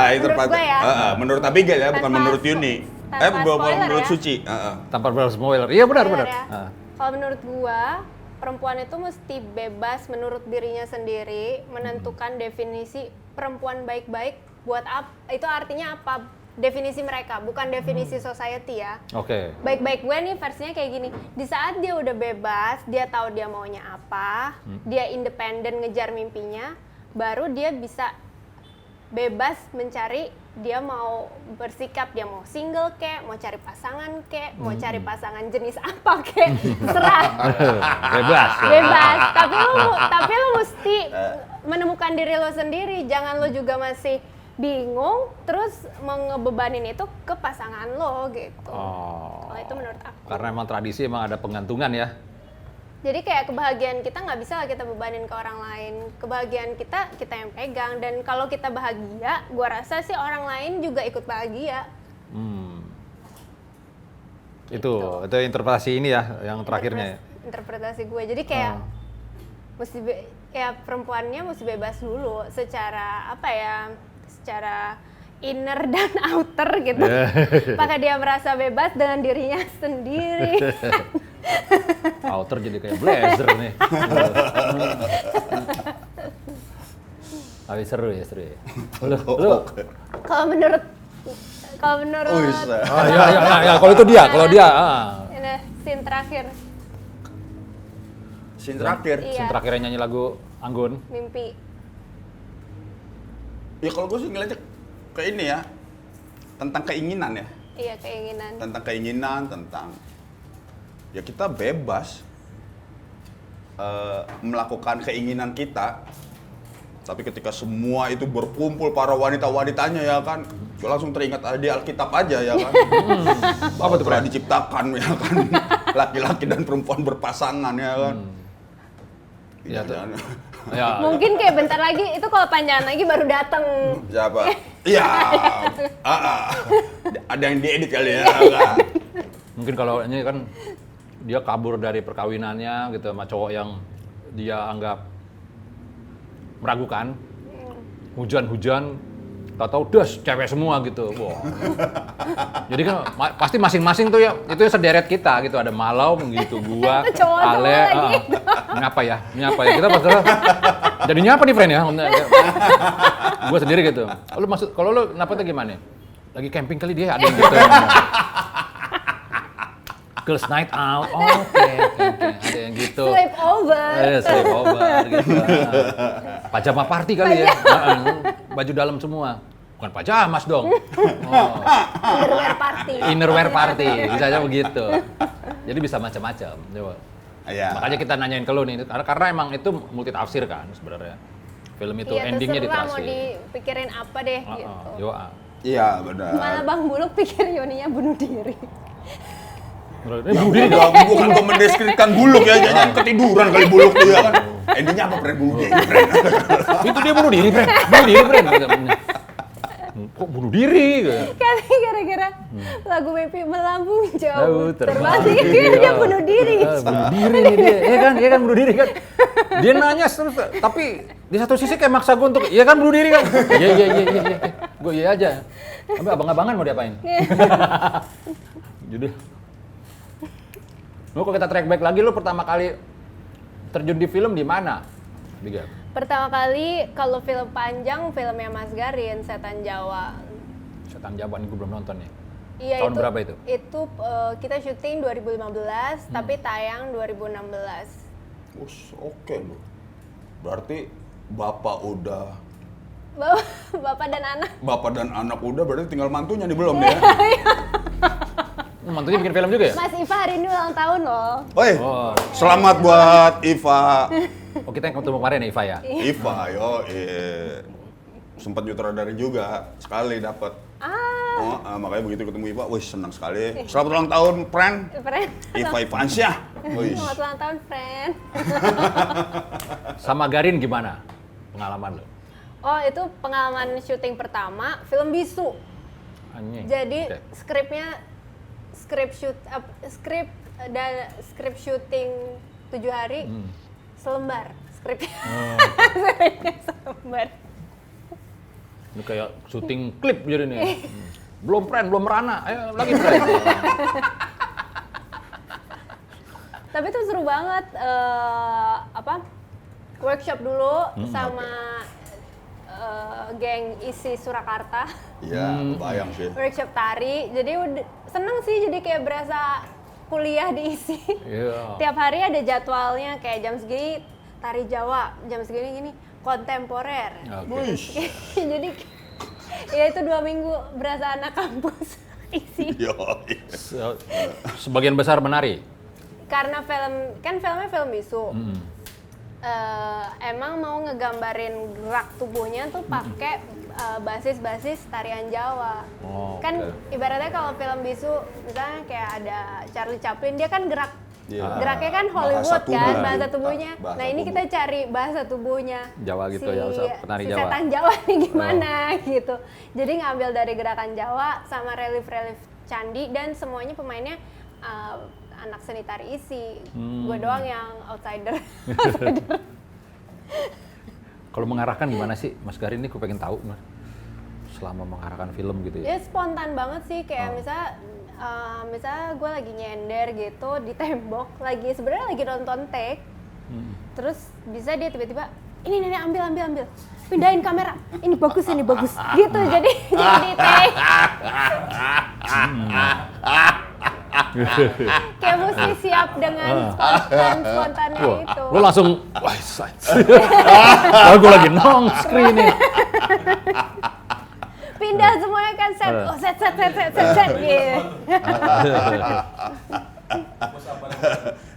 Menurut Abigail ya, bukan menurut Yuni. Menurut Suci. Tanpa spoiler. Iya benar. Ya. Kalau menurut gua, perempuan itu mesti bebas menurut dirinya sendiri menentukan definisi perempuan baik-baik buat apa. Itu artinya apa? Definisi mereka, bukan definisi society ya. Oke. Baik-baik gue nih versinya kayak gini. Di saat dia udah bebas, dia tahu dia maunya apa, dia independen ngejar mimpinya, baru dia bisa bebas mencari dia mau bersikap, dia mau single kek, mau cari pasangan kek, mau cari pasangan jenis apa kek, serah. Bebas. Tapi lo mesti menemukan diri lo sendiri, jangan lo juga masih bingung terus mau ngebebanin itu ke pasangan lo gitu. Kalau itu menurut aku. Karena emang tradisi emang ada pengantungan ya. Jadi kayak kebahagiaan kita nggak bisa lah kita bebanin ke orang lain. Kebahagiaan kita yang pegang. Dan kalau kita bahagia, gua rasa sih orang lain juga ikut bahagia. Itu interpretasi ini ya, yang terakhirnya ya. Interpretasi gue. Jadi kayak ya perempuannya mesti bebas dulu secara apa ya? Secara inner dan outer gitu. Maka dia merasa bebas dengan dirinya sendiri. Outer jadi kayak blazer nih. Tapi seru ya. Lu Kalau menurut Bisa. ya kalau itu dia, ini scene terakhir Scene terakhir. Iya. Scene terakhirnya nyanyi lagu Anggun. mimpi. Ya kalau gue sih ngeliatnya kayak ini ya, tentang keinginan ya. Iya, keinginan. Tentang keinginan, tentang ya kita bebas melakukan keinginan kita. Tapi ketika semua itu berkumpul para wanita-wanitanya ya kan, gue langsung teringat di Alkitab aja ya kan. Bahwa telah diciptakan ya kan, laki-laki dan perempuan berpasangan ya kan. Iya tuh. Jangan- Ya, Mungkin kayak bentar lagi itu kalau panjangan lagi baru datang. Siapa? Iya. Ada yang diedit kali ya. Kan? mungkin kalau ini kan dia kabur dari perkawinannya gitu sama cowok yang dia anggap meragukan. Hujan-hujan, tahu-tahu das cewek semua gitu. Wah. Jadi kan pasti masing-masing tuh ya, itu sederet kita gitu, ada Malau gitu, gua, Cowok-cowok Ale, lagi. Nyapa ya, kita pas jadinya apa nih friend ya? Gua sendiri gitu. Lu maksud, kalau lu napetnya gimana? Lagi camping kali dia ada yang gitu. Girls night out, oke, ada yang gitu. Sleep over gitu. Pajama party kali ya, baju dalam semua. Bukan pajamas dong. Oh. Innerwear party, bisa aja begitu. Jadi bisa macam-macam. Coba. Iya. Makanya kita nanyain ke lu nih, karena emang itu multi tafsir kan sebenarnya. Film itu Iya, endingnya terserah mau ditafsir. dipikirin apa deh gitu. Iya benar. Malah Bang Buluk pikir Yoninya bunuh diri. Bukan kau mendeskripsikan buluk ya, jangan ketiduran kali buluk tuh ya kan. Endingnya apa friend buluk ya? Itu dia bunuh diri, friend. Bunuh diri, friend. Kok bunuh diri? Karena gara-gara lagu mimpi melambung jauh terbang. Dia bunuh diri. Bunuh diri nih dia. Iya kan bunuh diri kan. Dia nanya terus, tapi di satu sisi kayak maksa gue untuk, iya kan bunuh diri kan? Iya. Gue iya aja. Tapi abang-abangan mau diapain? Jadi, lu kalau kita track back lagi, lu pertama kali terjun di film di mana? Biga. Pertama kali kalau film panjang, filmnya Mas Garin, Setan Jawa. Setan Jawa ini gue belum nonton ya. Iya, Tahun berapa itu? Itu kita syuting 2015, tapi tayang 2016. Oke loh. Berarti bapak udah. Bapak dan anak. Bapak dan anak udah, berarti tinggal mantunya nih belum nih ya? Mantunya bikin film juga ya? Mas Iva hari ini ulang tahun loh. Oi, Oh. selamat buat Iva. Oh, kita yang ketemu kemarin ya, Iva ya? Iva, sempat sutradara juga, sekali dapat. Makanya begitu ketemu Iva, wih senang sekali. Selamat ulang tahun, friend. Friend. Iva Ivansyah. Wih. Selamat ulang tahun, friend. Sama Garin gimana pengalaman lo? Oh, itu pengalaman syuting pertama, film bisu. Anjing. Jadi Oke. skripnya skrip syuting 7 hari selembar skripnya. Skripnya selembar. Ini kayak syuting klip jadi nih. Belum friend, belum merana. Ayo lagi friend. Tapi itu seru banget workshop dulu sama geng isi Surakarta. Iya, bayang sih. Workshop tari. Jadi seneng sih, jadi kayak berasa kuliah diisi. Iya. Tiap hari ada jadwalnya, kayak jam segini tari Jawa, jam segini gini kontemporer. Oke. Jadi ya itu 2 minggu berasa anak kampus isi. Yo. Sebagian besar menari. Karena filmnya film bisu. Emang mau ngegambarin gerak tubuhnya tuh pakai basis-basis tarian Jawa. Oh, Kan oke. ibaratnya kalau film bisu misalnya kayak ada Charlie Chaplin, dia kan gerak Geraknya kan Hollywood Bahasa tubuh. kan, bahasa tubuhnya. Bahasa Nah ini tubuh. kita cari bahasa tubuhnya. Jawa gitu ya, penari si Jawa. setan Jawa nih gimana gitu. Jadi ngambil dari gerakan Jawa sama relief-relief candi dan semuanya pemainnya anak seni tari isi. Gue doang yang outsider. Kalau mengarahkan gimana sih, Mas Garin ini? Gue pengen tahu, Mas. Selama mengarahkan film gitu ya. Ya spontan banget sih, kayak misal gue lagi nyender gitu di tembok, sebenarnya lagi nonton take, terus bisa dia tiba-tiba ini nenek ambil, pindahin kamera, ini bagus, gitu, jadi take. Kayak mesti siap dengan spontannya itu. Lo langsung, wah, gue lagi nong screen nih. Pindah semuanya kan set, set gitu.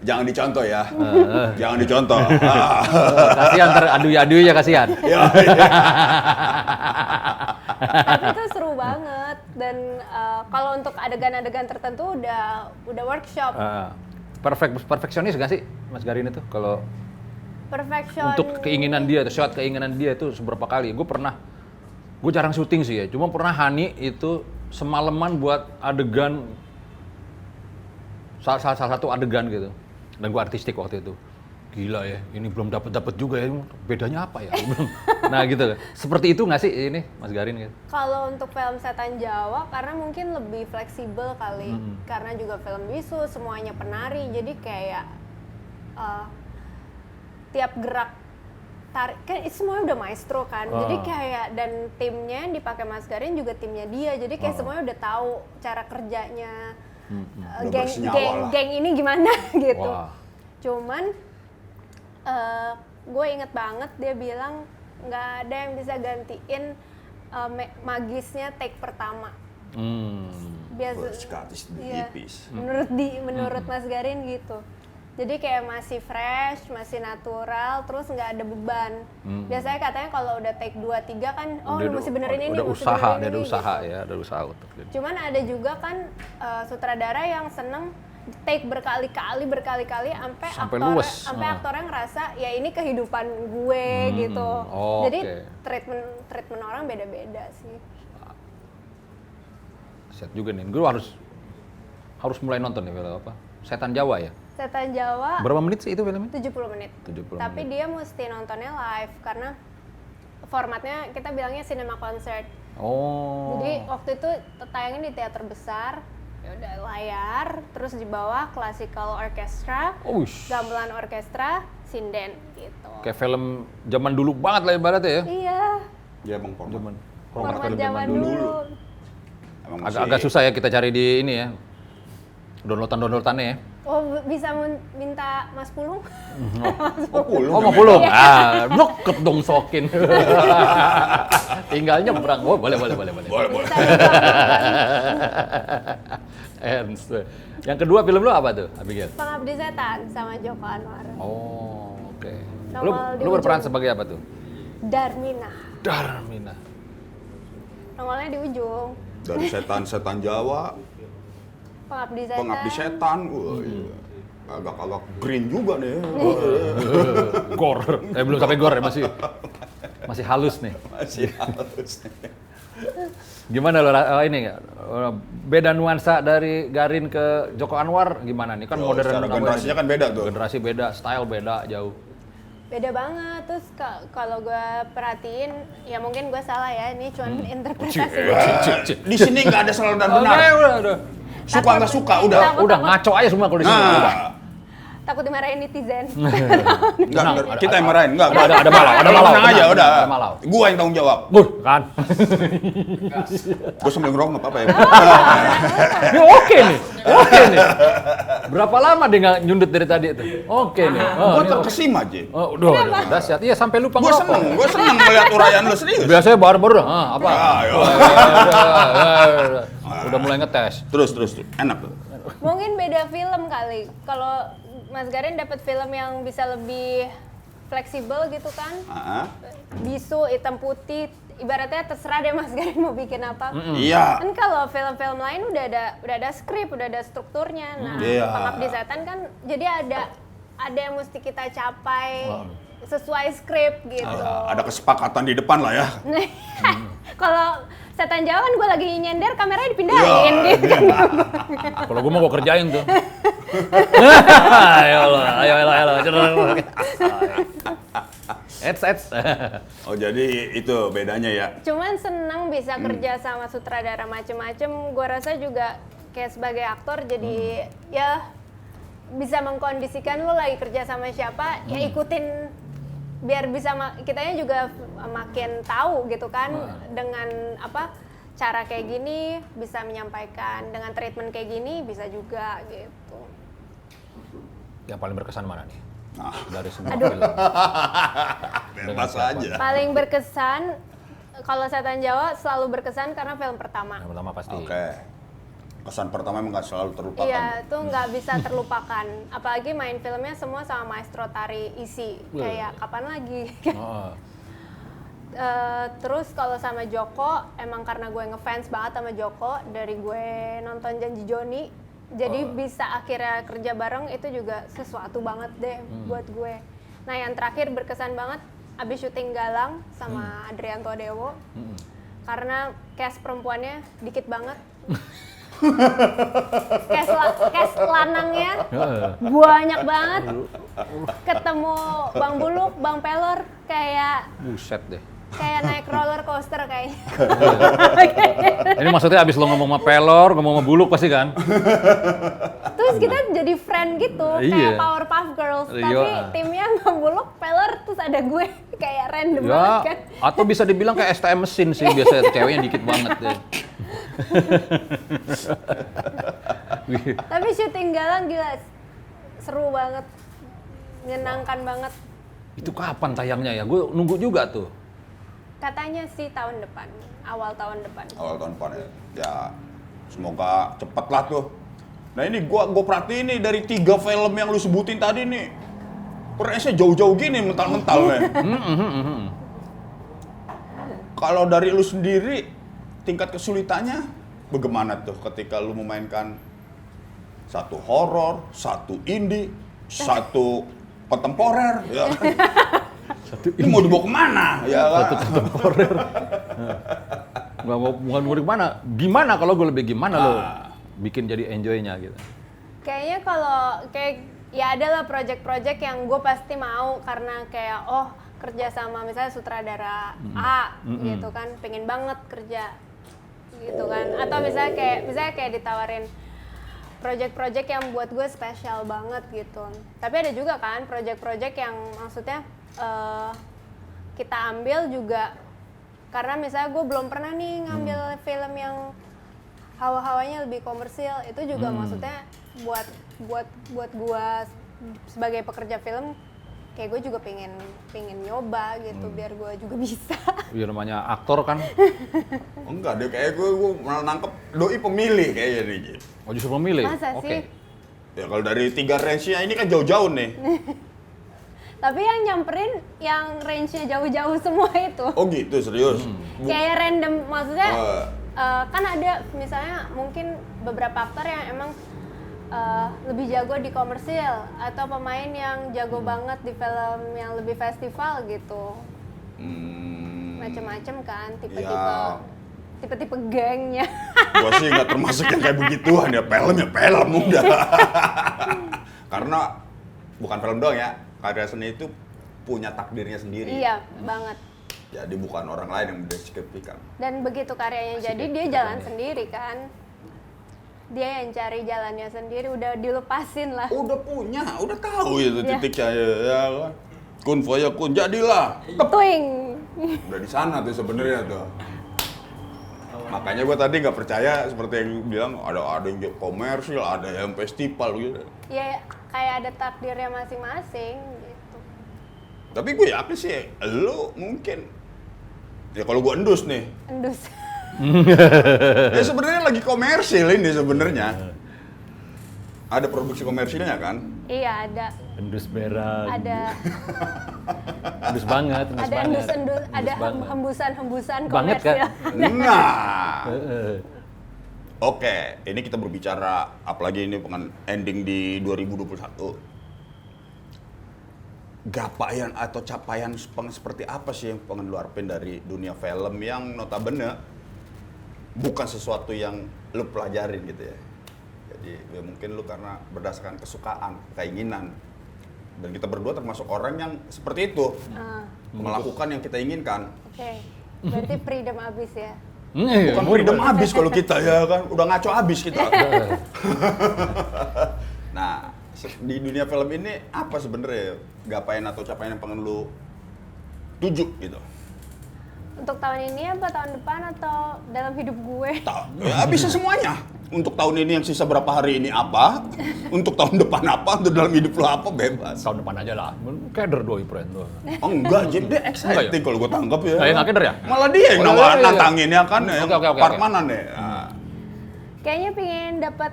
Jangan dicontoh ya. Jangan dicontoh. Kasihan, teradu-adu ya kasihan. Tapi itu seru banget dan kalau untuk adegan-adegan tertentu udah workshop. Perfeksionis gak sih Mas Garin itu kalau Perfection. untuk keinginan dia, shot keinginan dia itu seberapa kali? Gue jarang syuting sih ya, cuma pernah Hani itu semalaman buat adegan salah satu adegan gitu, dan gue artistik waktu itu. Gila ya, ini belum dapat juga ya, bedanya apa ya? Nah gitu, seperti itu nggak sih ini Mas Garin gitu? Kalau untuk film setan Jawa karena mungkin lebih fleksibel kali, karena juga film bisu semuanya penari, jadi kayak tiap gerak tarik kan semuanya udah maestro kan, jadi kayak dan timnya yang dipakai Mas Garin juga timnya dia, jadi kayak semuanya udah tahu cara kerjanya, geng ini gimana gitu. Cuman gue inget banget dia bilang nggak ada yang bisa gantiin magisnya take pertama. Menurut Mas Garin gitu. Jadi kayak masih fresh, masih natural, terus nggak ada beban. Biasanya katanya kalau udah take 2-3 kan, lu mesti benerin ini, udah usaha gitu. Ada usaha untuk gitu. Cuman ada juga kan sutradara yang seneng take berkali-kali sampai aktornya ngerasa ya ini kehidupan gue gitu. Jadi treatment orang beda-beda sih. Set juga nih, gue harus mulai nonton nih film apa? Setan Jawa ya? Setan Jawa. Berapa menit sih itu filmnya? 70 menit. Tapi dia mesti nontonnya live karena formatnya kita bilangnya cinema concert. Jadi waktu itu tayangin di teater besar. Ya udah layar, terus di bawah classical orchestra, gamelan orkestra, sinden gitu. Kayak film zaman dulu banget lah ibaratnya ya? Iya. Ya emang Format zaman dulu. Agak susah ya kita cari di ini ya, downloadannya ya. Bisa minta Mas Pulung? Mau Pulung? Deket dong sokin. Tinggal nyebrang. Boleh. Yang kedua film lu apa tuh, Abigail? Pengabdi Setan sama Joko Anwar. Oke. Lu berperan sebagai apa tuh? Darmina. Nongolnya di ujung. Dari setan Jawa, Pengabdi Setan. Agak green juga nih. Gore. Belum sampai gore ya, masih halus nih. Gimana lo ini beda nuansa dari Garin ke Joko Anwar gimana nih? Kan modern generasinya kan beda tuh. Generasi beda, style beda jauh. Beda banget. Terus kalau gue perhatiin, ya mungkin gue salah ya, ini cuma interpretasi. Di sini nggak ada salah dan benar. Udah. Suka nggak suka, udah ngaco aja semua kalau di sini. Takut dimarahin netizen. Enggak, kita yang marahin. Enggak. Ada malau. Tenang aja, udah. Ada malau. Gua yang tanggung jawab. Kan. Gua sambil ngerokok nggak apa-apa ya. Ini oke nih. Berapa lama dia nggak nyundut dari tadi itu? Oke nih. Gua terkesima aja. Udah dahsyat. Iya sampai lupa ngerokok. Gua seneng melihat uraian lu serius. Biasanya baru-baru apa? Udah mulai ngetes. Terus. Enak tuh. Mungkin beda film kali. Kalau Mas Garin dapat film yang bisa lebih fleksibel gitu kan. Bisu, hitam putih, ibaratnya terserah deh Mas Garin mau bikin apa. Iya. Kan kalau film-film lain udah ada skrip, udah ada strukturnya. Nah, Iya. Pengabdi Setan kan jadi ada yang mesti kita capai sesuai skrip gitu. Ada kesepakatan di depan lah ya. Kalau Setan Jawa kan gue lagi nyender, kameranya dipindahin gitu kan. Kalau gue mau gue kerjain tuh. Ayo lo. Eds. Oh jadi itu bedanya ya. Cuman seneng bisa kerja sama sutradara macem-macem. Gue rasa juga kayak sebagai aktor jadi ya bisa mengkondisikan lo lagi kerja sama siapa, ya ikutin biar bisa kitanya juga makin tahu gitu kan dengan apa cara kayak gini bisa menyampaikan, dengan treatment kayak gini bisa juga gitu. Yang paling berkesan mana nih? Nah, Dari semua Aduh. film. bebas siapa? aja. Paling berkesan kalau Setan Jawa selalu berkesan karena film pertama. Yang pertama pasti. Oke. Kesan pertama emang nggak selalu terlupakan. Iya, itu nggak bisa terlupakan. Apalagi main filmnya semua sama maestro tari isi. Kayak kapan lagi? Oh. Terus kalau sama Joko, emang karena gue ngefans banget sama Joko dari gue nonton Janji Joni, jadi bisa akhirnya kerja bareng itu juga sesuatu banget deh buat gue. Nah yang terakhir berkesan banget abis syuting Galang sama Adrianto Dewo, karena cast perempuannya dikit banget. Cast lanangnya banyak banget. Ketemu Bang Buluk, Bang Pelor kayak Buset deh. naik roller coaster kayaknya. Ini maksudnya abis lo ngomong sama Pelor, ngomong sama Buluk pasti kan? Terus kita jadi friend gitu, Iya. kayak Powerpuff Girls, Iya. tapi timnya Bang Buluk, Pelor, terus ada gue kayak random Ya, banget kan. atau bisa dibilang kayak STM mesin sih, biasanya ceweknya dikit banget deh. Tapi syuting Galang gila, seru banget, menyenangkan banget. Itu kapan tayangnya ya? Gue nunggu juga tuh. Katanya sih tahun depan, awal tahun depan. Awal tahun depan ya. Ya, semoga cepet lah tuh. Nah ini gua perhatiin nih dari 3 film yang lu sebutin tadi nih. Progresnya jauh-jauh gini mental-mental nih. Kalau dari lu sendiri, tingkat kesulitannya bagaimana tuh ketika lu memainkan satu horor, satu indie, satu kontemporer, ya kan? Ini mau dibawa kemana? Ya kan? Nggak mau bukan gimana? Gimana kalau gue lebih gimana lo bikin jadi enjoy-nya gitu? Kayaknya kalau ya ada lah project-project yang gue pasti mau karena kayak kerja sama misalnya sutradara A gitu kan, pengen banget kerja gitu kan, atau misalnya kayak ditawarin project-project yang buat gue spesial banget gitu. Tapi ada juga kan project-project yang maksudnya kita ambil juga karena misalnya gue belum pernah nih ngambil film yang hawa-hawanya lebih komersil, itu juga maksudnya buat gue sebagai pekerja film kayak gue juga pengen nyoba gitu biar gue juga bisa. Ya namanya aktor kan. Enggak deh, kayak gue malah nangkep doi pemilih kayaknya nih. Oh justru memilih? Masa Oke. sih? Ya kalau dari 3 range-nya ini kan jauh-jauh nih. Tapi yang nyamperin yang range-nya jauh-jauh semua itu. Oh gitu, serius? Kayak random, maksudnya kan ada misalnya mungkin beberapa aktor yang emang lebih jago di komersil atau pemain yang jago banget di film yang lebih festival gitu. Macem-macem kan, tipe-tipe gengnya. Gua sih nggak termasuk yang kayak begituan ya, film udah. Karena bukan film doang ya, karya seni itu punya takdirnya sendiri. Iya, banget. Jadi bukan orang lain yang mendeskripsikan. Dan begitu karyanya jadi dia jalan sendiri kan. Dia yang cari jalannya sendiri, udah dilepasin lah. Udah punya, udah tahu itu Iya. titiknya ya kan. Kun fayakun, jadilah. Twing. Udah di sana tuh sebenarnya tuh. Makanya gua tadi nggak percaya seperti yang bilang ada yang komersil, ada yang festival gitu. Ya kayak ada takdirnya masing-masing gitu. Tapi gue yakin sih, lo mungkin ya kalau gue endus nih, Endus. ya sebenarnya lagi komersil ini sebenarnya. Ada produksi komersilnya kan? Iya ada. Endus berak. Ada Endus banget, endus ada banget. endus-endus, ada Endus banget. hembusan-hembusan Banget kan? komersil. Nah, Heeh. oke, ini kita berbicara apalagi ini pengen ending di 2021. Gapaian atau capaian seperti apa sih yang pengen lu harapin dari dunia film yang notabene bukan sesuatu yang lu pelajarin gitu ya. Jadi ya mungkin lu karena berdasarkan kesukaan, keinginan. Dan kita berdua termasuk orang yang seperti itu. Melakukan yang kita inginkan. Oke, berarti freedom abis ya. Bukan freedom habis kalau kita ya kan, udah ngaco habis kita. Nah, di dunia film ini apa sebenarnya gapaian atau capaian yang pengen lu tuju gitu? Untuk tahun ini apa tahun depan atau dalam hidup gue? Ya bisa semuanya. Untuk tahun ini yang sisa berapa hari ini apa? Untuk tahun depan apa? Untuk dalam hidup lu apa? Bebas. Tahun depan aja lah. Keder doi friend tuh. Oh enggak, Jim, dia exciting kalau gue tangkap ya. Nah, yang nggak keder ya? Malah dia yang Oh, iya. nantangin ya kan, yang Oke. Parmanan ya. Nah. Kayaknya pengen dapat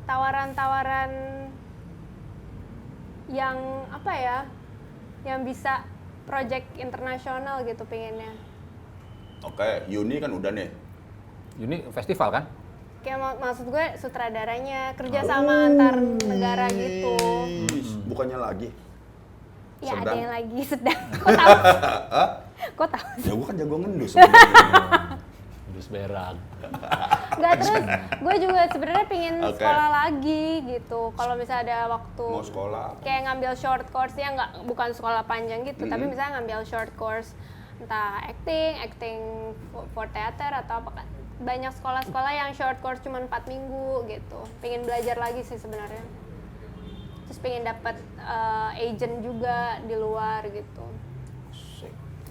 tawaran-tawaran yang apa ya? Yang bisa project internasional gitu pengennya. Oke, Yuni kan udah nih. Ini festival kan? Kayak maksud gue sutradaranya kerjasama antar negara gitu. Bukannya lagi. Ya ada Sedang. yang lagi sedang. Kok tahu? Kok tahu? Ya gue kan jago ngendus sebenarnya. Endus berak. Nggak, terus gue juga sebenarnya pengen Oke. sekolah lagi gitu. Kalau misalnya ada waktu Mau sekolah. kayak ngambil short course ya, nggak, bukan sekolah panjang gitu, tapi misalnya ngambil short course entah acting for theater atau apa kan. Banyak sekolah-sekolah yang short course cuma 4 minggu gitu. Pengen belajar lagi sih sebenarnya. Terus pengen dapat agent juga di luar gitu.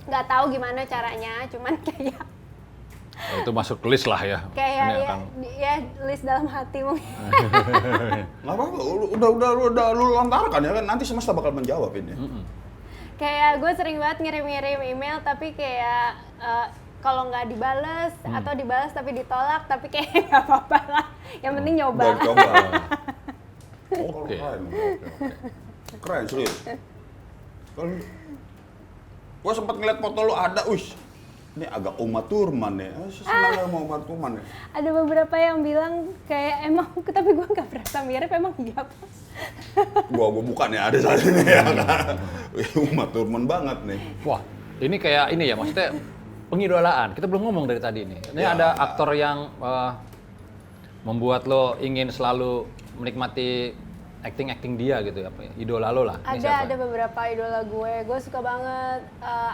Nggak tahu gimana caranya, cuman kayak Itu masuk list lah ya. kayak Ini ya, akan- ya list dalam hati mungkin. Nggak apa-apa, udah lu lontarkan ya kan, nanti semesta bakal menjawab ini. Kayak gue sering banget ngirim-ngirim email tapi kayak kalau nggak dibales atau dibales tapi ditolak, tapi kayak nggak apa-apa lah. Yang penting nyoba. Dan coba. Oh, Oke. keren. Keren, serius. Kalau gua sempat ngeliat foto lu ada, ini agak Uma Thurman ya. Senang sama Uma Thurman ya. Ada beberapa yang bilang kayak emang, tapi gue nggak berasa mirip, emang iya Bos. Gua bukan ya, ada saat ini ya. Uma Thurman banget nih. Wah, ini kayak ini ya, maksudnya pengidolaan. Kita belum ngomong dari tadi nih. Ini Ya. ada aktor yang membuat lo ingin selalu menikmati acting dia gitu apa ya? Idola lo lah. Ini siapa? Ada beberapa idola gue suka banget.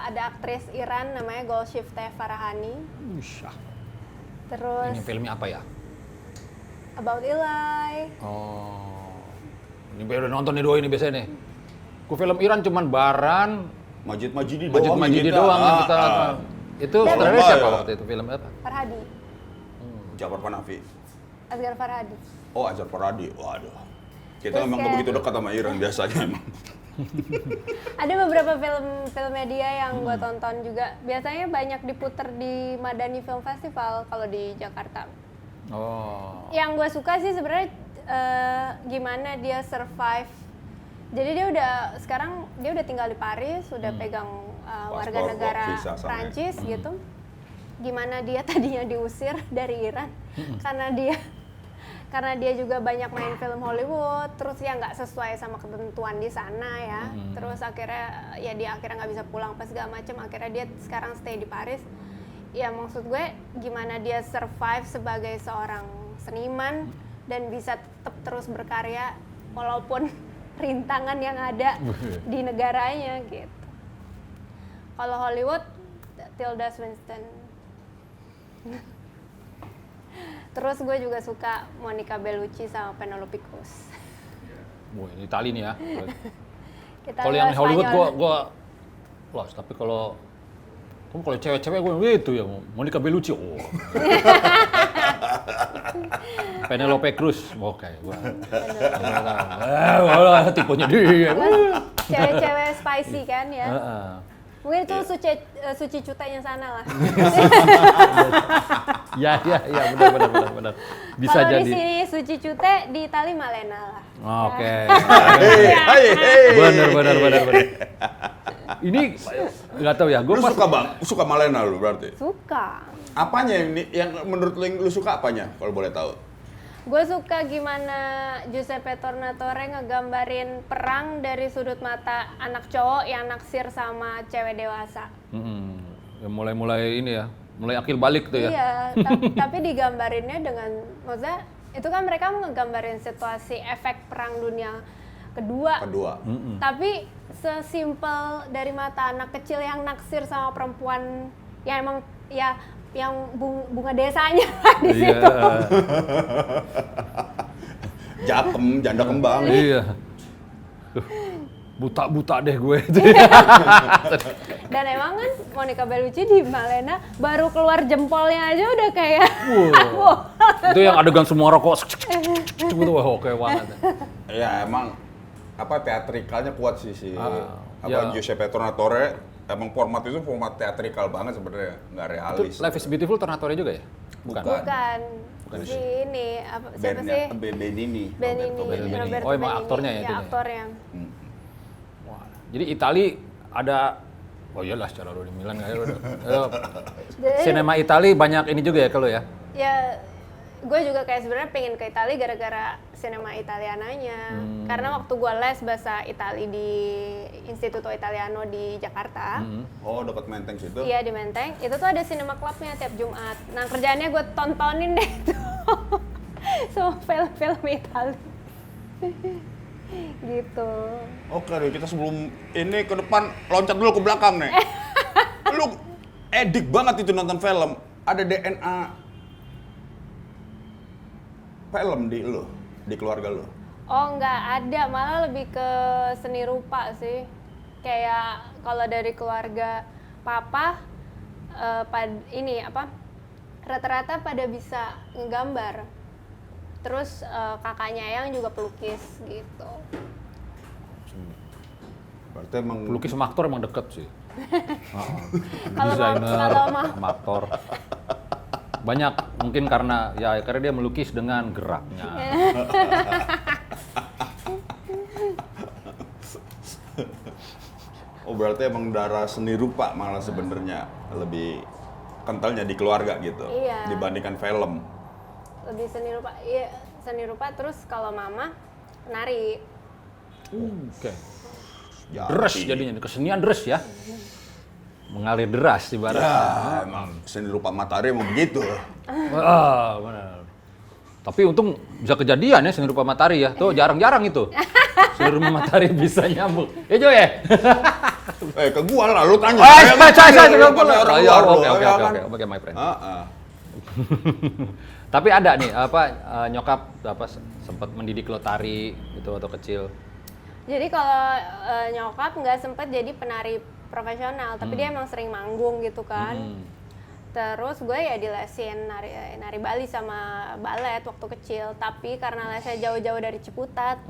Ada aktris Iran namanya Golshifteh Farahani. Ush, Terus ini filmnya apa ya? About Eli. Oh. Ini udah nonton nih dua ini biasanya nih. Ku film Iran cuman Baran, Majid Majidi Majid doang. Majidi kita. doang yang kita nonton. Itu Dan- saudara Oh, siapa ya. waktu itu film apa? Farhadi. Jafar Panafi. Asghar Farhadi. Oh, Azhar Farhadi. Waduh. Kita Terus memang kayak- begitu dekat sama Iran biasanya emang. Ada beberapa film-filmnya dia yang gue tonton juga. Biasanya banyak diputer di Madani Film Festival kalau di Jakarta. Oh. Yang gue suka sih sebenarnya gimana dia survive. Jadi sekarang dia udah tinggal di Paris, udah pegang warga Paspor, negara visa sana. Prancis gitu. Gimana dia tadinya diusir dari Iran karena dia juga banyak main film Hollywood, terus ya nggak sesuai sama ketentuan di sana ya. Terus akhirnya ya dia akhirnya nggak bisa pulang pas segala macam. Akhirnya dia sekarang stay di Paris. Ya maksud gue gimana dia survive sebagai seorang seniman dan bisa tetap terus berkarya walaupun rintangan yang ada di negaranya gitu. Kalau Hollywood, Tilda Swinton. Terus gue juga suka Monica Bellucci sama Penelope Cruz. Wah, ini Itali nih ya. Kita Kalau yang lihat Hollywood Spanyol. gua lost, tapi kalau cewek-cewek gue itu ya Monica Bellucci. Oh. Penelope Cruz, oke gua. Wah, tipenya dia. Cewek-cewek spicy kan ya. Heeh. Mungkin itu Suci Cutanya sana lah. Ya, benar. Bisa Kalau jadi. di sini Suci Cute, di Itali Malena lah. Oke. Hey. Benar. Ini nggak tahu ya, gue Lu pas suka Malena lu berarti? Suka. Apanya yang menurut lu suka apanya kalau boleh tahu? Gue suka gimana Giuseppe Tornatore ngegambarin perang dari sudut mata anak cowok yang naksir sama cewek dewasa. Ya mulai ini ya, mulai akil balik tuh ya. Iya, tapi digambarinnya dengan, maksudnya itu kan mereka ngegambarin situasi efek perang dunia kedua. Tapi sesimpel dari mata anak kecil yang naksir sama perempuan yang emang ya yang bunga desanya di situ. Jakem, janda kembang. Iya. Buta deh gue. Dan emang kan Monica Bellucci di Malena baru keluar jempolnya aja udah kayak Wow. Itu yang adegan semua rokok. Itu wah oke banget. Ya emang apa teatrikalnya kuat sih ya. Giuseppe Tornatore. Emang format itu format teatrikal banget sebenarnya, nggak realis. Itu Life is Beautiful Tornatore juga ya? bukan si ini apa siapa sih? Benini. Roberto Oh, emang Benigni. aktornya ya, Ya, dia? aktornya. Wah. Jadi Itali ada, oh iyalah secara lo di Milan nggak ya? Sinema Itali banyak ini juga ya kalau ya? Ya, gue juga kayak sebenarnya pengen ke Italia gara-gara sinema Italiananya. Karena waktu gue les bahasa Itali di Istituto Italiano di Jakarta. Oh, dekat Menteng situ. Iya, di Menteng. Itu tuh ada sinema clubnya tiap Jumat. Nah, kerjaannya gue tontonin deh tuh. Semua film-film Itali. Gitu. Oke deh, kita sebelum ini ke depan loncat dulu ke belakang nih. Lu edik banget itu nonton film. Ada DNA film di lu, di keluarga lu. Oh, nggak ada, malah lebih ke seni rupa sih. Kayak kalau dari keluarga papa, rata-rata pada bisa ngegambar. Terus kakaknya yang juga pelukis gitu. Berarti emang Pelukis sama aktor emang deket sih. Kalau Desainer mah sama aktor. Banyak mungkin karena dia melukis dengan geraknya. oh berarti emang darah seni rupa malah sebenarnya lebih kentalnya di keluarga gitu. Iya. Dibandingkan film. lebih seni rupa. Iya, seni rupa. Terus kalau mama nari. Oke. Jadi. Deres jadinya, kesenian deres ya. Mengalir deras ibarat. Ya, emang seni rupa Matahari emang begitu. Benar. Tapi untung bisa kejadian ya seni rupa Matahari ya. Tuh jarang-jarang itu. Seni rupa Matahari bisa nyambung. Ya Jo ya? Ke gua lah, lu tanya. Saya Oke, my friend. Tapi ada nih, nyokap sempat mendidik lo tari gitu waktu kecil. Jadi kalau nyokap nggak sempet jadi penari profesional, tapi dia emang sering manggung gitu kan. Terus gue ya dilesin nari Bali sama balet waktu kecil, tapi karena lesnya jauh-jauh dari Ciputat.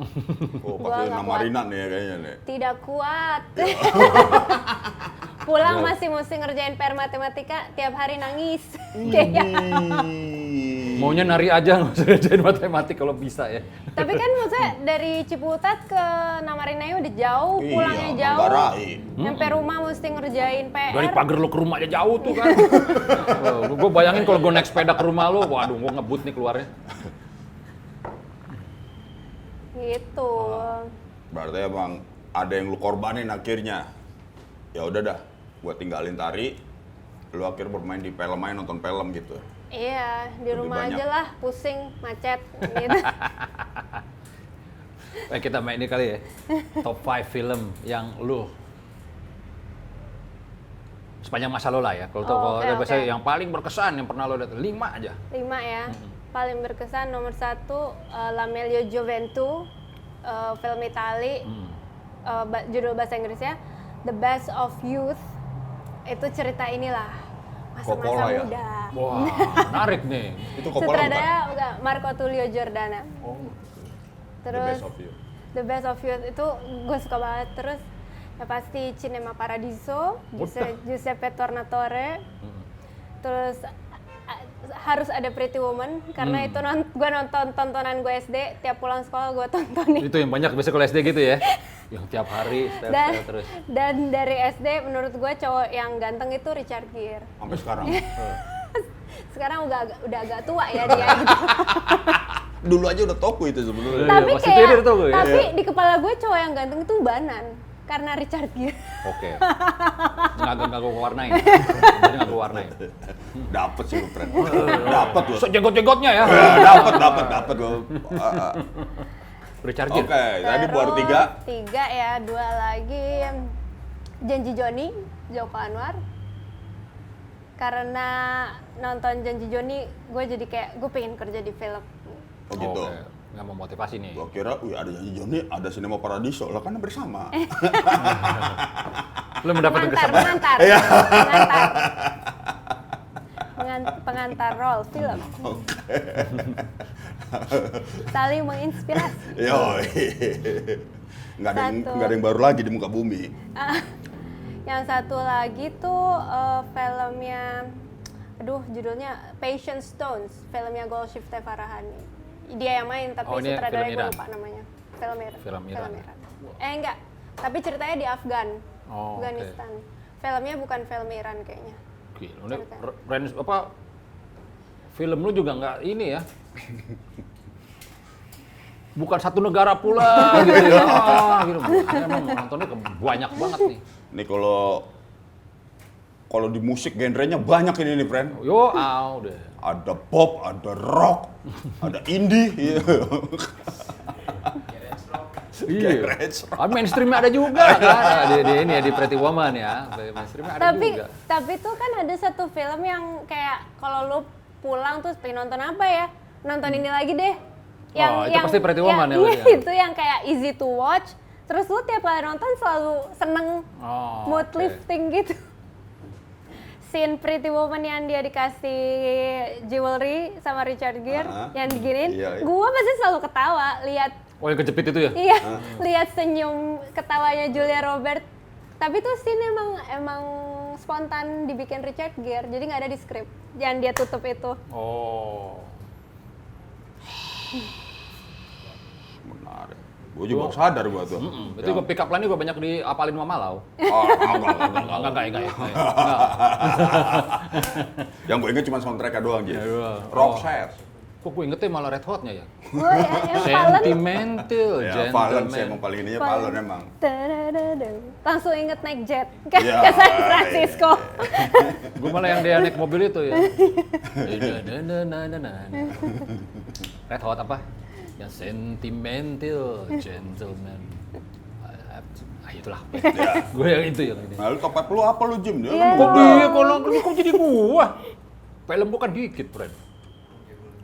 Oh, pakai nama Rina nih ya kayaknya nih. Tidak kuat. Pulang masih mesti ngerjain PR matematika, tiap hari nangis. Maunya nari aja, nggak usah ngerjain matematik kalau bisa ya. Tapi kan maksudnya dari Ciputat ke Namarinaya udah jauh, pulangnya jauh. Manggarai. Sampai rumah mesti ngerjain PR. Dari pagar lo ke rumah aja jauh tuh kan. Gue bayangin kalau gue naik sepeda ke rumah lo, waduh gue ngebut nih keluarnya. Gitu. Berarti emang ada yang lu korbanin akhirnya. Ya udah dah, gue tinggalin tari. Lu akhirnya bermain di film aja, nonton film gitu. Iya, di Lebih rumah banyak. aja lah, pusing, macet, gitu. Kita main ini kali ya. Top 5 film yang lu sepanjang masa lo lah ya. Kalau biasanya yang paling berkesan yang pernah lo lihat 5 aja. 5 ya. Paling berkesan nomor 1 La Meglio Gioventù, film Itali. Judul bahasa Inggrisnya The Best of Youth. Itu cerita inilah masa-masa Coppola ya? muda. Wah, menarik nih. Itu Coppola bukan? Sutradara Marco Tullio Giordana. Oh, Terus The Best of You. The Best of Youth itu gue suka banget. Terus ya pasti Cinema Paradiso, Giuseppe Tornatore. Terus harus ada Pretty Woman karena itu gue nonton tontonan gue SD, tiap pulang sekolah gue tontonin. Itu yang banyak biasa kalau SD gitu ya? Yang tiap hari, style terus. Dan dari SD menurut gue cowok yang ganteng itu Richard Gere. Sampai sekarang. Sekarang udah agak tua ya dia gitu. Dulu aja udah toko itu sebenarnya. Tapi masih dia kayak, tuh, ya? tapi di kepala gue cowok yang ganteng itu Banan. Karena Richard Gere. Oke. Nggak gue warnain. Jadi nggak gue warnain. Dapet sih lu, friend. Dapet lu. So jenggot-jenggotnya ya. Dapet lu. Richard Gere. Oke, tadi baru 3. 3 ya, 2 lagi. Janji Joni, Joko Anwar. Karena nonton Janji Joni, gue jadi kayak gue pengen kerja di film. Oh gitu. Oke. Nggak mau motivasi nih. Gua kira, wih ada Janji Joni, ada Cinema Paradiso, lah kan bersama. Lu mendapatkan kesamaan. Pengantar role film. Saling menginspirasi. Yoi. Nggak ada yang baru lagi di muka bumi. Yang satu lagi tuh filmnya, judulnya Patience Stones, filmnya Golshifteh Farahani. Dia yang main, tapi sutradaranya gue lupa namanya. Film Iran. Enggak, tapi ceritanya di Afghanistan. Okay. Filmnya bukan film Iran kayaknya. Gila, ini range apa? Film lu juga nggak ini ya? Bukan satu negara pula gitu ya. Gitu. Emang nontonnya banyak banget nih. Nih kalau di musik genrenya banyak ini nih, friend. Yo, deh. Ada pop, ada rock, ada indie. Iya. Mainstreamnya ada juga kan. Di Pretty Woman ya. Mainstreamnya ada juga. Tapi tuh kan ada satu film yang kayak kalau lu pulang tuh pengen nonton apa ya? Nonton ini lagi deh. Itu pasti Pretty Woman ya. Iya, itu yang kayak easy to watch. Terus lu tiap kali nonton selalu seneng, mood lifting gitu. Scene Pretty Woman yang dia dikasih jewelry sama Richard Gere yang diginiin, gua pasti selalu ketawa lihat. Oh, yang kejepit itu ya? Iya, lihat senyum ketawanya Julia Robert. Tapi tuh scene emang spontan dibikin Richard Gere, jadi nggak ada di skrip. Yang dia tutup itu. Oh. Menarik. Gue juga sadar gue tuh. Itu gue pick up line gue banyak diapalin Mama Lau. Enggak. Yang gue inget cuma soundtrack-nya doang gitu. Rockset. Kok gue ingetnya malah Red Hot-nya ya? Oh ya, yang Sentimental, Ya, Valen sih emang paling ininya Valen emang. Langsung inget naik jet ke San Francisco. Gue malah yang dia naik mobil itu ya. Red Hot apa? Yang Sentimental Gentleman. Itulah. Gue yang itu yang ini. Nah, lu top 5 lu apa lu, Jim? Kok dia kok jadi gua? Film bukan dikit, friend.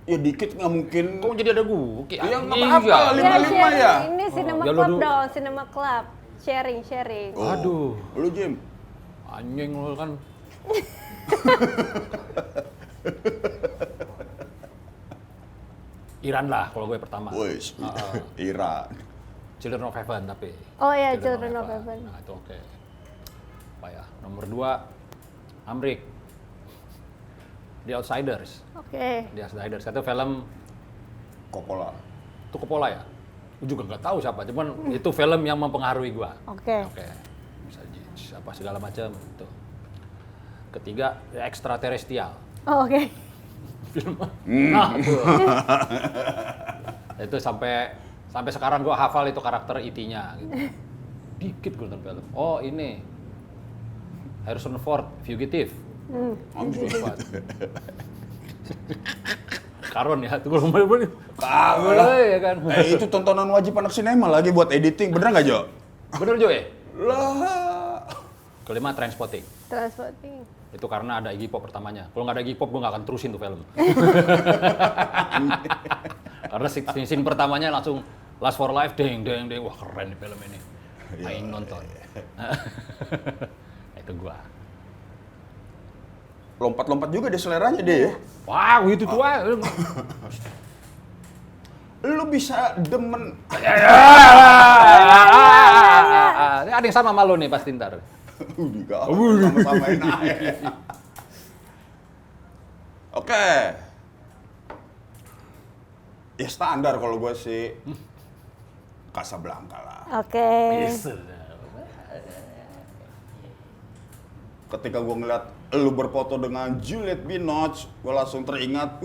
Ya dikit nggak mungkin. Kok jadi ada gua? Ya nggak apa-apa, 5-5 ya. Ini Cinema Club dong, Cinema Club. Sharing. Aduh. Lu, Jim? Anjing lu kan. Iran lah kalau gue pertama. Wih, Iran. Children of Heaven tapi. Oh iya, Children of Heaven. Nah itu oke. Apa ya? Nomor 2, Amrik. The Outsiders. Oke. The Outsiders. Itu film Coppola. itu Coppola ya? Gue juga nggak tahu siapa, cuman itu film yang mempengaruhi gua. Oke. Bisa apa segala macam itu. Ketiga, Extraterrestrial. Oh, oke. Film. Nah, itu sampai sekarang gua hafal itu karakter E.T.-nya gitu. Dikit gua nonton film. Oh, ini Harrison Ford, Fugitive. Karon ya, tuh kalau mau ya kan. Itu tontonan wajib anak sinema lagi buat editing, bener nggak Jo? Bener Jo ya? Lah. Kelima, Trainspotting. Itu karena ada Iggy Pop pertamanya. Kalau nggak ada Iggy Pop, gue nggak akan terusin tuh film. Karena scene pertamanya langsung Last for Life, deng. Wah keren nih film ini. Aing nonton. Itu gua. Lompat-lompat juga deh seleranya deh ya. Wow, itu tuh. Lu bisa demen. Ada yang sama sama lo nih pasti ntar. Sama-samain aja. Oke, Ya standar kalau gue sih Casablanca lah. Oke. Ketika gue ngeliat lu berfoto dengan Juliette Binoche, gue langsung teringat,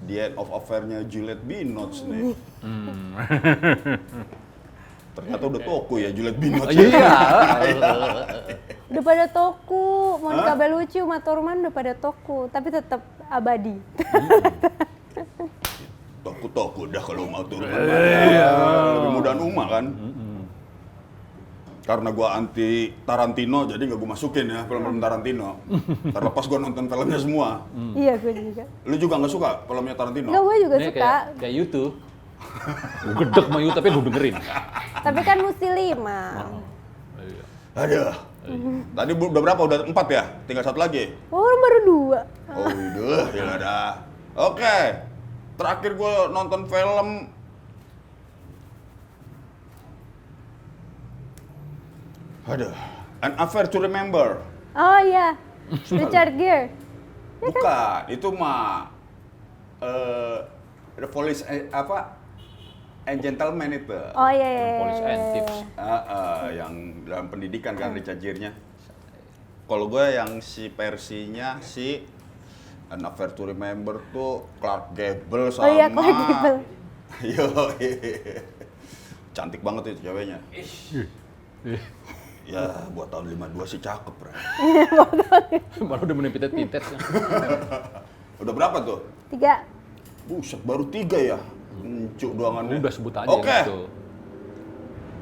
the end of affair-nya Juliette Binoche nih. Ternyata udah toko ya Juliette Binoche. Iya. Udah pada toku, Monica Bellucci, Uma Thurman udah pada toku, tapi tetap abadi. Toko dah kalau mau turun. Lebih mudah Uma kan. Karena gua anti Tarantino, jadi nggak gua masukin ya film-film Tarantino. Terlepas gua nonton filmnya semua. Iya, gue juga. Lu juga nggak suka filmnya Tarantino? Enggak, gue juga Ini suka. kayak YouTube. Gue gedek sama YouTube tapi gue dengerin. Tapi kan mesti 5. Iya. Aduh. Tadi udah berapa? Udah 4 ya? Tinggal satu lagi? Oh, baru 2. Oh, udah, ya dah. Oke. Terakhir gua nonton film An Affair to Remember. Oh iya, Richard Gere. Bukan, itu mah The Police and Gentleman itu. Oh iya. Police and Tips. Yang dalam pendidikan kan Richard Gere-nya. Kalau gue yang si versinya si An Affair to Remember tuh Clark Gable sama. Oh iya, Clark Gable. Yo, cantik banget itu ceweknya. Ya, buat tahun 52 sih cakep, Bro. Baru udah menipit-pitet. Udah berapa tuh? 3. Buset, baru 3 ya? Encuk doangannya. Udah sebut aja Oke. gitu.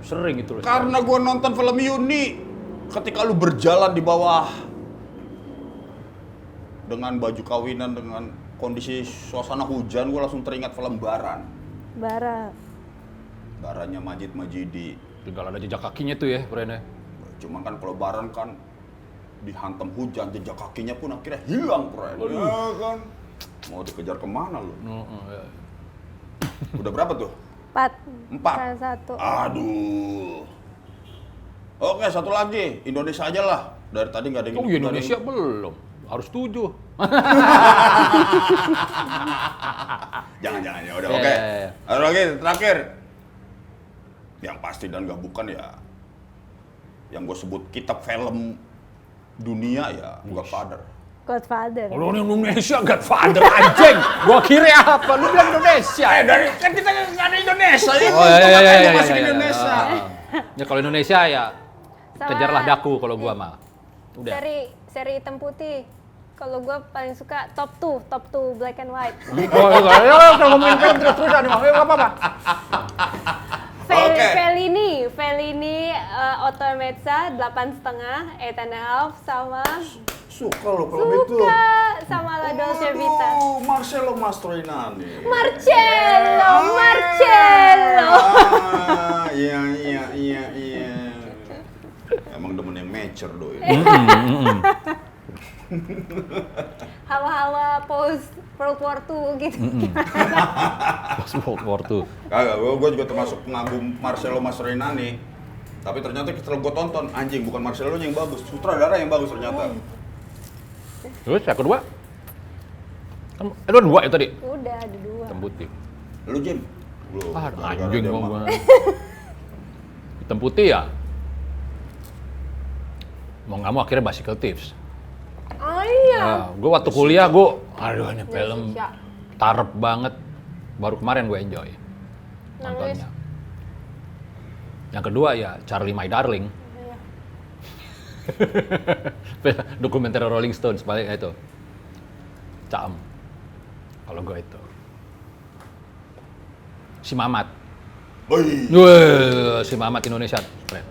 Sering itu loh. Karena gua nonton film Yuni, ketika lu berjalan di bawah dengan baju kawinan, dengan kondisi suasana hujan, gua langsung teringat film Baran. Barannya Majid Majidi. Tinggal ada jejak kakinya tuh ya, Bren. Cuman kan kalau Baran kan dihantam hujan, jejak kakinya pun akhirnya hilang, Bro. Ya kan? Mau dikejar kemana lu? Ya. Udah berapa tuh? 4. 4. 1. Aduh. Oke, satu lagi. Indonesia aja lah. Dari tadi nggak ada yang... Oh iya, Indonesia belum. Harus 7. Jangan ya udah. Oke. Ada lagi terakhir. Yang pasti dan nggak bukan ya. Yang gue sebut kitab film dunia ya Godfather. Godfather. Kalau Indonesia Godfather anjing. Gua kira apa? Lu bilang Indonesia. Dari kan kita nggak ada Indonesia ini. Oh iya. Masuk Indonesia. Ya kalau Indonesia ya Sama kejarlah daku kalau gua mah. Udah. Seri hitam putih. Kalau gue paling suka top 2 black and white. Oh iya, kalau ngomongin film terus-terusan nih, makanya enggak apa-apa. Oke. Fellini, Otto Mezza 8,5, 8,5 sama Suka lo film itu. sama La Dolce Vita. Marcello Mastroianni. Marcello. Iya. Emang demen yang mature doi. Hawa-hawa post World War II gitu. Pas World War II. Kagak, gue juga termasuk pengagum Marcello Mastroianni. Tapi ternyata setelah gue tonton, anjing bukan Marcello yang bagus, sutradara yang bagus ternyata. Terus yang kedua? Itu 2 ya tadi? Udah ada 2. Hitam putih. Lu Jim? Belum. Anjing gua. Hitam putih ya? Mau nggak mau akhirnya Bicycle Thieves. Oh iya. Nah, gue waktu kuliah aduh ini film Indonesia. tarep banget. Baru kemarin gue enjoy nontonnya. Yang kedua ya Charlie My Darling. Dokumenter Rolling Stones paling itu. Caem. Kalau gue itu. Si Mamat. Woi. Wah, si Mamat Indonesia. Keren.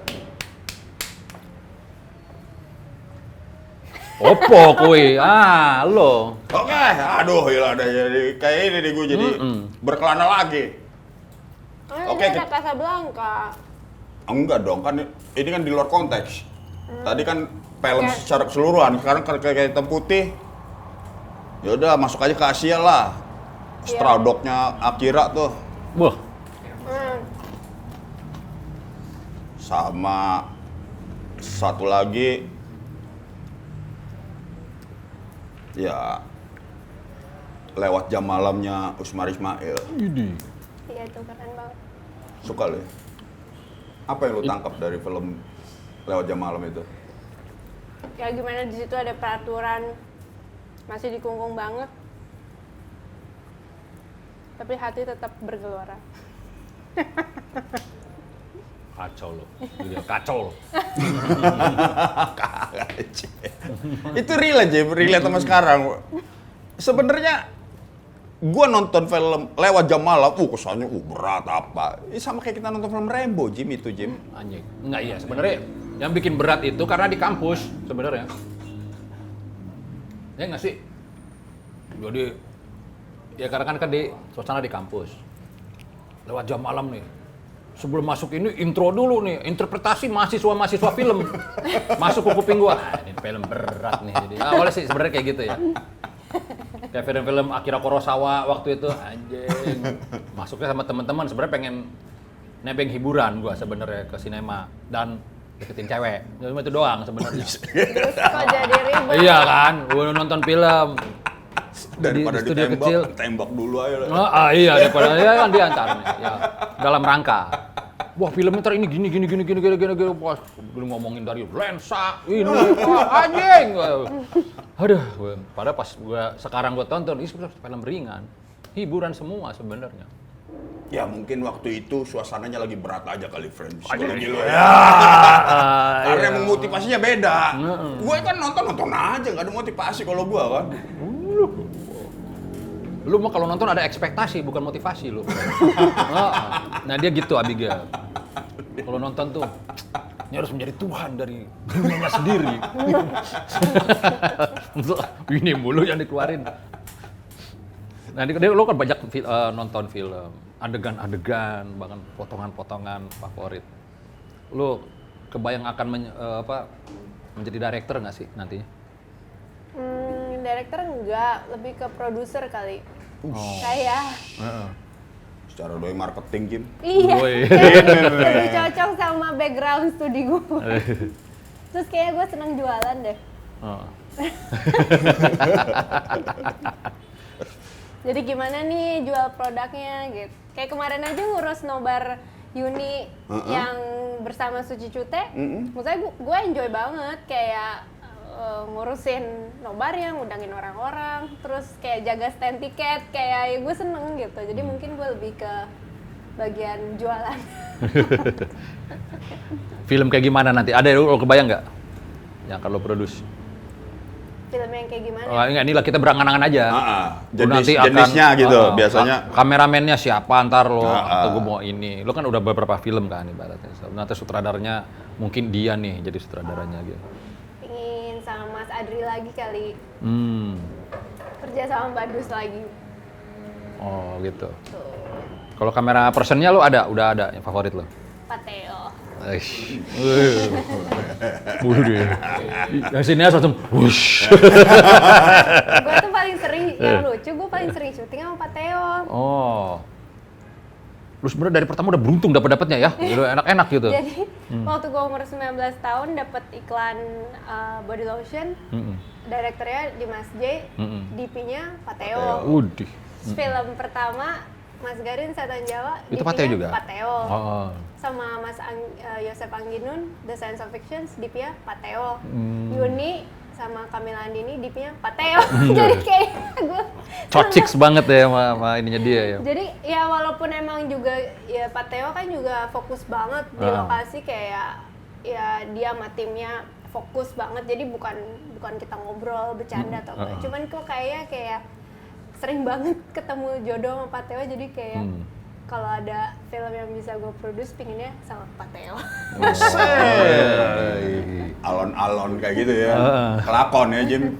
Opo kuwi? Lo. Oke, aduh ya ada jadi kayak ini nih gue jadi berkelana lagi. Oh, Oke, ini ada Casablanca. Enggak dong, kan ini kan di luar konteks. Tadi kan film secara keseluruhan, sekarang kayak hitam putih. Ya udah masuk aja ke Asia lah. Stradoknya Akira tuh. Wah, Sama satu lagi ya Lewat Jam Malamnya Usmar Ismail. Iya itu keren banget. Suka lo ya? Apa yang lo tangkap dari film Lewat Jam Malam itu? Ya gimana di situ ada peraturan masih dikungkung banget. Tapi hati tetap bergelora. Kacau lo, kacau lo. Itu relate sama sekarang. Sebenarnya gua nonton film Lewat Jam Malam, kesannya berat apa. Sama kayak kita nonton film Rambo, Jim. Anjing. Enggak, iya sebenarnya yang bikin berat itu karena di kampus sebenarnya. Ya nggak sih? Jadi ya karena kan di suasana di kampus. Lewat Jam Malam nih. Sebelum masuk ini intro dulu nih, interpretasi mahasiswa film. Masuk ke kuping gua. Ini film berat nih. Jadi awalnya sih sebenarnya kayak gitu ya. Kayak film-film Akira Kurosawa waktu itu anjing. Masuknya sama teman-teman sebenarnya pengen nebeng hiburan gua sebenarnya ke sinema dan deketin cewek. Cuma itu doang sebenarnya. Terus kok jadi ribet? Iya kan, gua nonton film. Daripada di studio kecil. Tembak dulu aja lah. Iya, daripada ya kan diantaranya. Ya, dalam rangka. Wah, filmnya ntar ini gini. Pas ngomongin dari lensa, ini, wah, anjing. Aduh, padahal pas sekarang gua tonton, ini film ringan. Hiburan semua sebenarnya. Ya mungkin waktu itu suasananya lagi berat aja kali, friends. Psikologi lo Ya. Karena emang motivasinya beda. Gue kan nonton aja, nggak ada motivasi kalau gue kan. Lu mah kalau nonton ada ekspektasi, bukan motivasi lu. Nah dia gitu Abigail. Kalau nonton tuh, ini harus menjadi Tuhan dari dunianya sendiri. Ini mulu yang dikeluarin. Nah dia lu kan banyak nonton film, adegan-adegan, bahkan potongan-potongan favorit. Lu kebayang akan menjadi director nggak sih nantinya? Director enggak, lebih ke produser kali. Kayak Secara doi marketing, Kim. iya, lebih cocok sama background studi gue. Terus kayak gue seneng jualan deh. Jadi gimana nih jual produknya gitu. Kayak kemarin aja ngurus nobar Uni yang bersama Suci Cute. Maksudnya gue enjoy banget kayak ngurusin nobarnya, ngundangin orang-orang, terus kayak jaga stand tiket, kayak ya gue seneng gitu. Jadi mungkin gue lebih ke bagian jualan. Film kayak gimana nanti? Ada lu kebayang nggak? Yang kalau produce? Film yang kayak gimana? Oh, enggak, inilah kita berangan-angan aja. Jenisnya gitu biasanya. Kameramennya siapa ntar lo, atau gue mau ini. Lo kan udah beberapa film kan ibaratnya. Nanti sutradaranya mungkin dia nih jadi sutradaranya gitu. Pingin sama Mas Adri lagi kali. Kerja sama Mbak Dus lagi. Oh gitu. Kalau kamera personnya lo udah ada yang favorit lo? Pateo. Bulu dia. Yang sini langsung wush. Gue tuh paling sering, yang lucu gue paling sering syuting sama Pateo. Oh. Lu sebenarnya dari pertama udah beruntung dapatnya ya. Enak-enak gitu. Jadi waktu gue umur 19 tahun dapat iklan body lotion. Direkturnya Dimas J, DP-nya Pateo. Udih. Film pertama Mas Garin Setan Jawa, Itu DP-nya Pateo juga? Pateo. Oh. Sama Mas Yosef Angginun, The Science of Fiction, DP-nya Pateo. Yuni sama Kamila Andini, DP-nya Pateo. Jadi kayak gue Cociks banget ya sama ininya dia ya. Jadi ya walaupun emang juga ya Pateo kan juga fokus banget di lokasi, kayak ya dia sama timnya fokus banget. Jadi bukan kita ngobrol bercanda atau apa. Cuman kok kayak sering banget ketemu jodoh sama Pateo, jadi kayak kalau ada film yang bisa gue produce pinginnya sama Pateo. Alon-alon kayak gitu ya. Kelakon ya, Jim.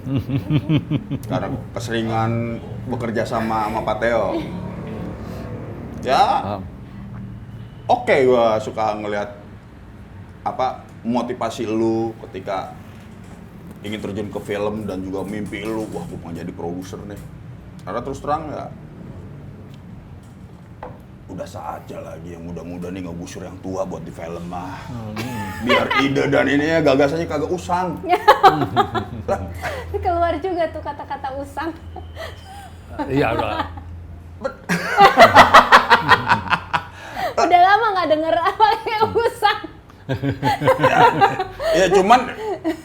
Karena keseringan bekerja sama Pateo. Ya. Oke, gue suka ngelihat motivasi lu ketika ingin terjun ke film dan juga mimpi lu, wah gue mau jadi produser nih. Karena terus terang ya, udah saatnya lagi yang muda-muda nih ngegusur yang tua buat di film mah. Biar ide dan ini ya gagasannya kagak usang. Keluar juga tuh kata-kata usang. Iya udah. Udah lama nggak denger apa kayak usang. Ya cuman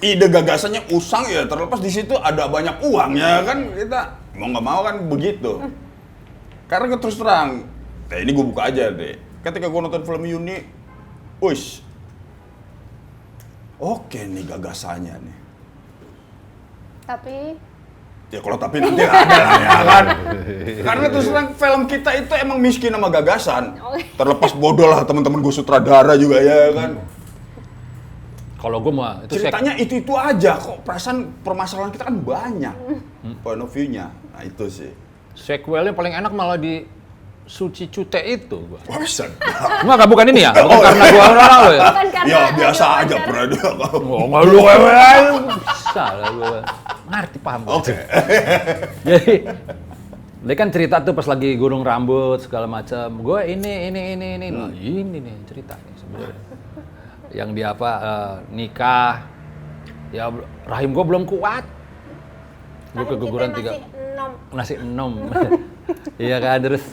ide gagasannya usang ya, terlepas di situ ada banyak uang ya kan, kita mau nggak mau kan begitu. Karena terus terang, ini gue buka aja deh. Ketika gue nonton film Yuni, wush, oke nih gagasannya nih. Tapi Ya kalau tapi nanti ada lah ya kan. Karena terus terang film kita itu emang miskin sama gagasan. Terlepas bodoh lah teman-teman gue sutradara juga ya kan. Kalau gue mah itu Ceritanya itu aja kok, perasaan permasalahan kita kan banyak. Point of view-nya. Nah itu sih. sequelnya paling enak malah di Suci Cute itu gua. Wah bisa. Enggak bukan ini ya? Bukan karena gua orang lo ya. bukan karena Ya biasa ada aja pacar. pernah. Oh, enggak lu bisa lah gua. Ngerti paham. Oke. Jadi dia kan cerita tuh pas lagi gunung rambut segala macam. Gue ini. Nah, ini nih ceritanya sebenarnya. Yang dia apa nikah. Ya rahim gue belum kuat. Gue Rahim keguguran kita 3 masih 6. Iya kan, terus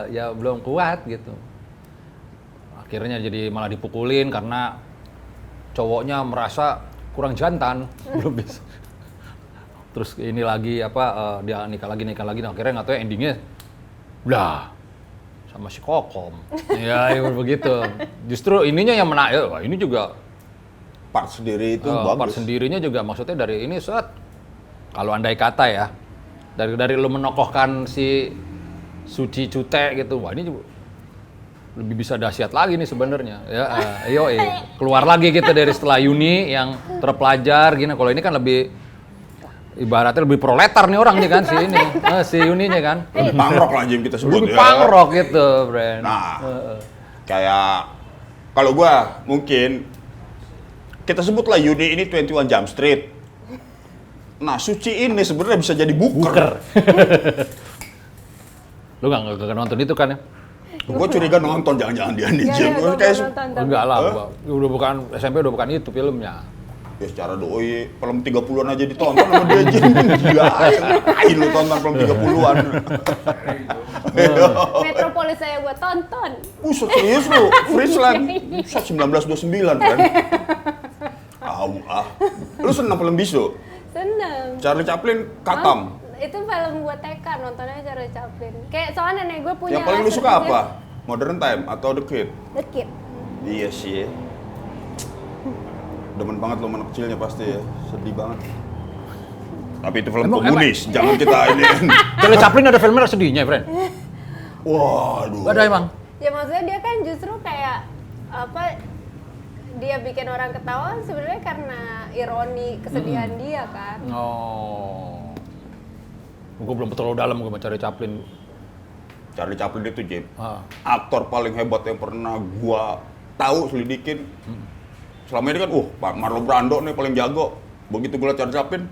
ya belum kuat gitu. Akhirnya jadi malah dipukulin karena cowoknya merasa kurang jantan, belum bisa. Terus ini lagi apa dia nikah lagi, nah, akhirnya nggak tahu endingnya, udah sama si Kokom. Ya begitu. Justru ininya yang menarik. Ya, ini juga Part sendiri itu part bagus. sendirinya juga maksudnya dari ini kalau andai kata ya dari lu menokohkan si Suci Cute gitu, wah ini juga lebih bisa dahsyat lagi nih sebenarnya ya. Keluar lagi gitu dari setelah Yuni yang terpelajar gini. Kalau ini kan lebih ibaratnya lebih proletar nih orang nih kan si ini si Yuninya kan Lebih pangrok lah Jim kita sebut lebih ya. pangrok gitu, Bren. Nah, kayak kalau gua mungkin kita sebutlah Yuni ini 21 Jump Street. Nah, Suci ini sebenarnya bisa jadi Booker. Lu nggak nonton itu kan ya? Gue curiga nonton, jangan-jangan dia nih Ya, Jim. gua Kayak nonton, tapi- Enggak lah, udah bukan SMP, udah bukan itu filmnya. ya secara doi film 30-an aja ditonton sama dia Jim. Gila aja, ngapain lu tonton film 30-an. Metropolis saya gua tonton. Buset, serius lu, Friesland. Buset, 1929 kan. Lu seneng film bisu? Seneng. Charlie Chaplin, Katam. Itu film gua TK, nontonnya Charlie Chaplin. Kayak soalnya nenek gue punya Yang paling lu laser suka juga. apa? Modern Time atau The Kid? The Kid. Iya sih. Demen banget lo anak kecilnya pasti ya, sedih banget. Tapi itu film komunis, jangan kita ini. Charlie Chaplin ada filmnya sedihnya, Bren. Waduh. Ada emang. Ya maksudnya dia kan justru kayak apa? Dia bikin orang ketawa sebenarnya karena ironi kesedihan dia kan. Oh. Gue belum terlalu dalam gue mencari Chaplin. Charlie Chaplin itu Jim, Ah. aktor paling hebat yang pernah gua tahu selidikin. Selama ini kan, Marlon Brando nih paling jago. Begitu gua liat Charlie Chaplin,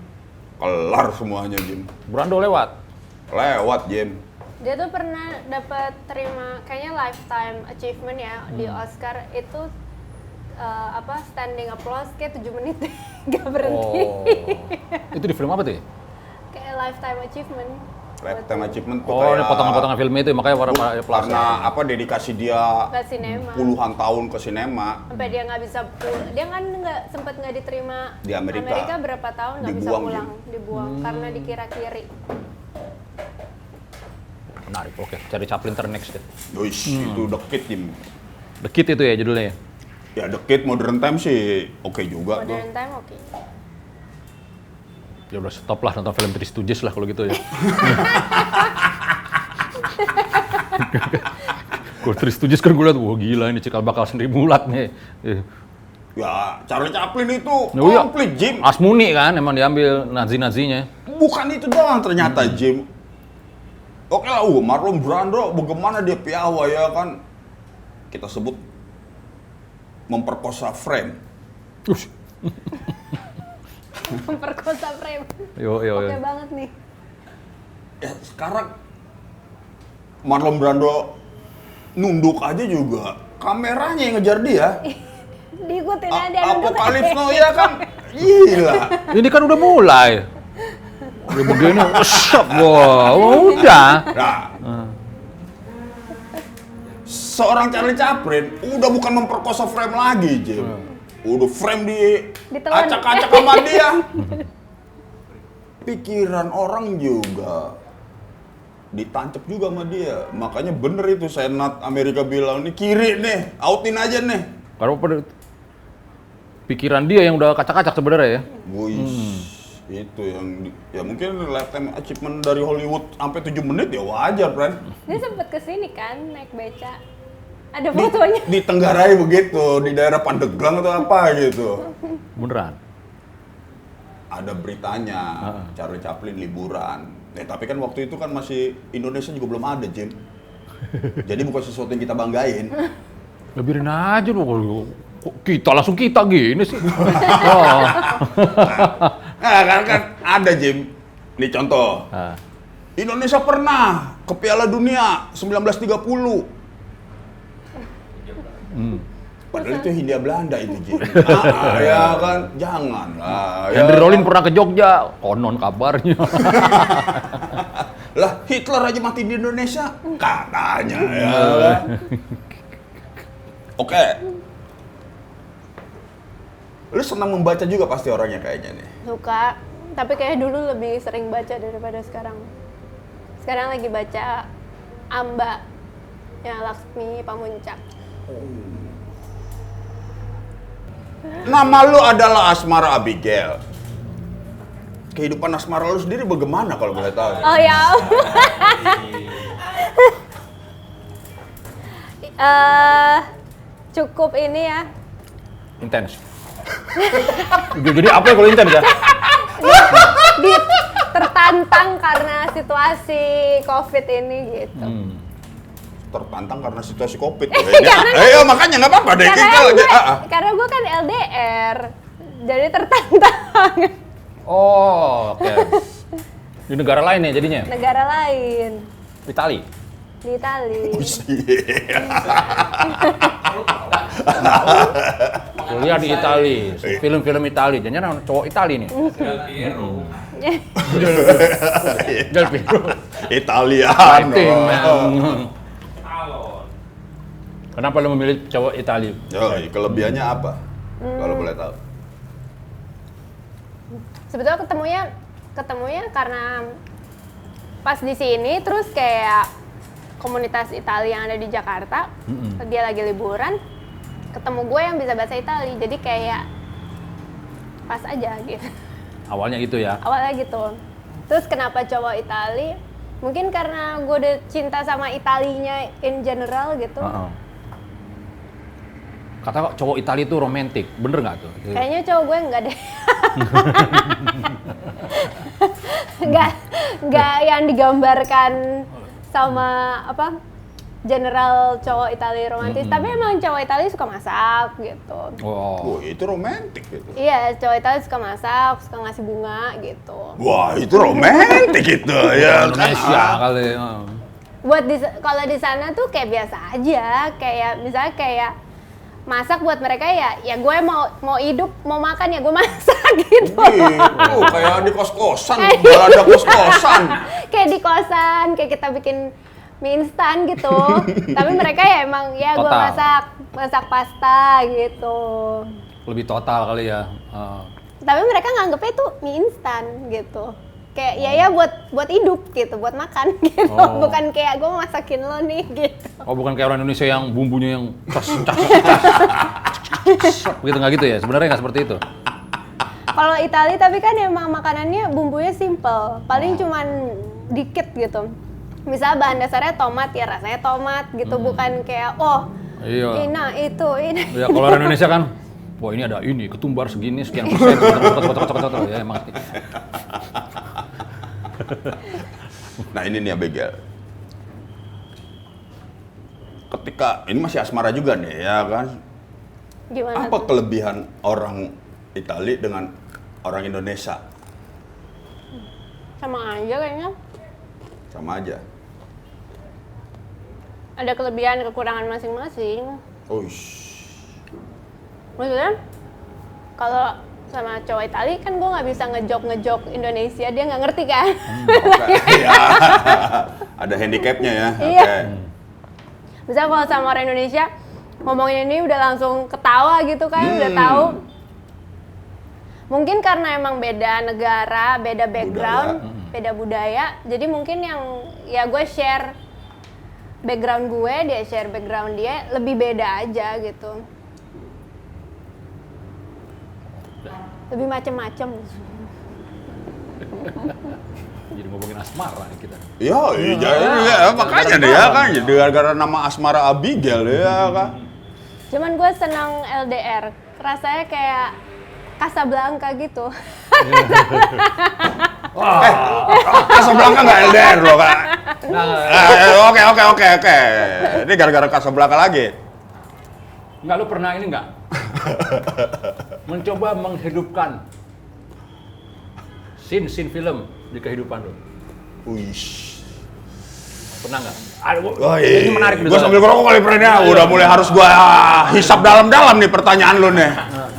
kelar semuanya Jim. Brando lewat. Lewat Jim. Dia tuh pernah dapat terima kayaknya lifetime achievement ya di Oscar itu standing applause kayak 7 menit gak berhenti. Oh. Itu di film apa tuh ya? Kayak lifetime achievement. Lifetime achievement tuh Oh, ini kayak potongan-potongan film itu makanya para karena apa dedikasi dia Ke sinema. puluhan tahun ke sinema. Sampai dia nggak bisa pulang. Dia kan sempat nggak diterima Di Amerika. berapa tahun nggak bisa Dibuang, pulang, dibuang karena dikira kiri. Menarik, oke. Cari Chaplin next deh. Wish, itu The Kid Jim. The Kid itu ya judulnya ya? Ya The Kid Modern Time sih oke juga tuh. Modern Time oke. Ya udah stop lah nonton film Three Stooges lah kalau gitu ya. Kalau Three Stooges kan gue liat, wah gila ini cikal bakal sendiri bulat nih. Ya Charlie Chaplin itu Oh iya. komplit Jim. Asmuni kan emang diambil nazi-nazinya. Bukan itu doang ternyata Jim. Oke lah, Marlon Brando bagaimana dia piawai ya kan. Kita sebut memperkosa frame. Ush. Memperkosa frame. Yo. Oke banget nih. Ya sekarang Marlon Brando nunduk aja juga. Kameranya yang ngejar dia. Diikutin aja nunduk Apokalips aja. no ya kan. Gila. Ini kan udah mulai. Dia begini, usap, wah, udah. Nah, seorang Charlie Chaplin udah bukan memperkosa frame lagi, Jim. Udah frame Ditelan. acak-acak sama dia. Pikiran orang juga ditancap juga sama dia. Makanya bener itu Senat Amerika bilang, nih kiri nih, outin aja nih. Karena pikiran dia yang udah kacak-kacak sebenarnya ya. Itu yang ya mungkin lifetime achievement dari Hollywood sampai 7 menit ya wajar, friend. Dia sempet kesini kan naik beca. Ada fotonya. Di Tenggarai begitu, di daerah Pandeglang atau apa gitu. Beneran. Ada beritanya, Charlie Chaplin liburan. Tapi kan waktu itu kan masih Indonesia juga belum ada, Jim. Jadi bukan sesuatu yang kita banggain. Biarin aja loh. Kok kita gini sih. Oh. Nah, kan ada, Jim. Nih contoh. Indonesia pernah ke Piala Dunia 1930. Padahal itu Hindia Belanda itu, Jim. Ya kan, jangan lah. Henry Rollin pernah ke Jogja, konon kabarnya. Lah, Hitler aja mati di Indonesia, katanya ya. Oke. Lu senang membaca juga pasti orangnya kayaknya nih. Suka, tapi kayaknya dulu lebih sering baca daripada sekarang. Sekarang lagi baca Amba ya Laksmi Pamuncak. Nama lu adalah Asmara Abigail. Kehidupan asmara lu sendiri bagaimana kalau boleh tahu? Oh ya. Cukup ini ya. Intens. Jadi apa ya kalau intens ya? Tertantang karena situasi COVID ini gitu. Tertantang karena situasi COVID. Ayo makanya nggak apa-apa deh kita lagi. Karena gue kan LDR, jadi tertantang. Oh, oke. Di negara lain ya jadinya? Negara lain. Itali. Di Itali. Kuliah di Itali, film-film Itali. Jangan cowok Itali nih. Del Piero. Italiano. Kenapa lo memilih cowok Itali? Yoi, kelebihannya apa? Kalau boleh tahu. Sebetulnya ketemunya karena pas di sini terus kayak komunitas Itali yang ada di Jakarta, dia lagi liburan, ketemu gue yang bisa bahasa Itali, jadi kayak pas aja gitu. Awalnya gitu ya? Awalnya gitu. Terus kenapa cowok Itali? Mungkin karena gue udah cinta sama Italinya in general gitu. Kata cowok Itali itu romantis, bener nggak tuh? Kayaknya cowok gue enggak deh. Enggak yang digambarkan sama apa general cowok Itali romantis, tapi emang cowok Itali suka masak gitu. Oh, itu romantis gitu. Iya, cowok Itali suka masak, suka ngasih bunga gitu. Wah, itu romantis gitu ya. Indonesia kali. Buat kalau di sana tuh kayak biasa aja, kayak misalnya kayak masak buat mereka ya gue mau hidup, mau makan ya gue masak gitu. Kayak di kos-kosan, malah ada kos-kosan. Kayak di kosan, kayak kita bikin mie instan gitu. Tapi mereka ya emang ya gue masak pasta gitu. Lebih total kali ya. Tapi mereka nganggepnya tuh mie instan gitu. Kayak ya buat hidup gitu, buat makan gitu. Bukan kayak gue masakin lo nih gitu. Oh, bukan kayak orang Indonesia yang bumbunya yang cas. Begitu nggak gitu ya? Sebenarnya nggak seperti itu. Kalau Itali tapi kan emang makanannya bumbunya simple, paling cuman dikit gitu. Misal bahan dasarnya tomat ya rasanya tomat gitu, bukan kayak ini. Ya kalau orang Indonesia kan, wah ini ada ini ketumbar segini sekian persen, ya emang. Nah ini nih Abigail. Ketika ini masih asmara juga nih ya kan. Gimana apa tuh? kelebihan orang Itali dengan orang Indonesia? Sama aja kayaknya. Sama aja. Ada kelebihan kekurangan masing-masing. Uish. Maksudnya kalau sama cowok Itali kan gue nggak bisa ngejok Indonesia, dia nggak ngerti kan. Ya. Ada handicapnya ya. Iya. Oke. Misal kalau sama orang Indonesia ngomongin ini udah langsung ketawa gitu kan, udah tahu. Mungkin karena emang beda negara, beda background, beda budaya, jadi mungkin yang ya gue share background gue, dia share background dia, lebih beda aja gitu. Lebih macem-macem. Jadi ngomongin asmara nih kita. Ya, makanya deh ya kan, jadi gara-gara nama Asmara Abigail ya kan. Cuman gue senang LDR, rasanya kayak Casablanca gitu. Casablanca nggak LDR loh kak. Oke. Ini gara-gara Casablanca lagi. Enggak, lu pernah ini enggak? Mencoba menghidupkan scene film di kehidupan lu. Uish. Pernah nggak? Ini menarik. Gue sambil ngerokok kali friendnya. Udah mulai harus gue hisap dalam-dalam nih pertanyaan lu nih.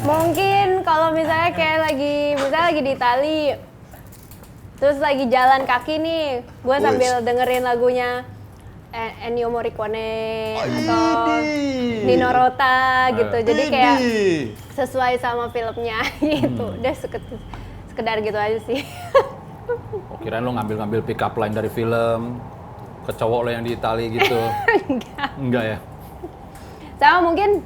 Mungkin kalau misalnya kayak lagi di Itali, terus lagi jalan kaki nih, gue sambil dengerin lagunya Ennio Morricone atau Nino Rota gitu. Jadi kayak sesuai sama filmnya gitu. Udah sekedar gitu aja sih. Oh, kirain lo ngambil pick up line dari film ke cowok lo yang di Itali gitu. Enggak ya? Sama mungkin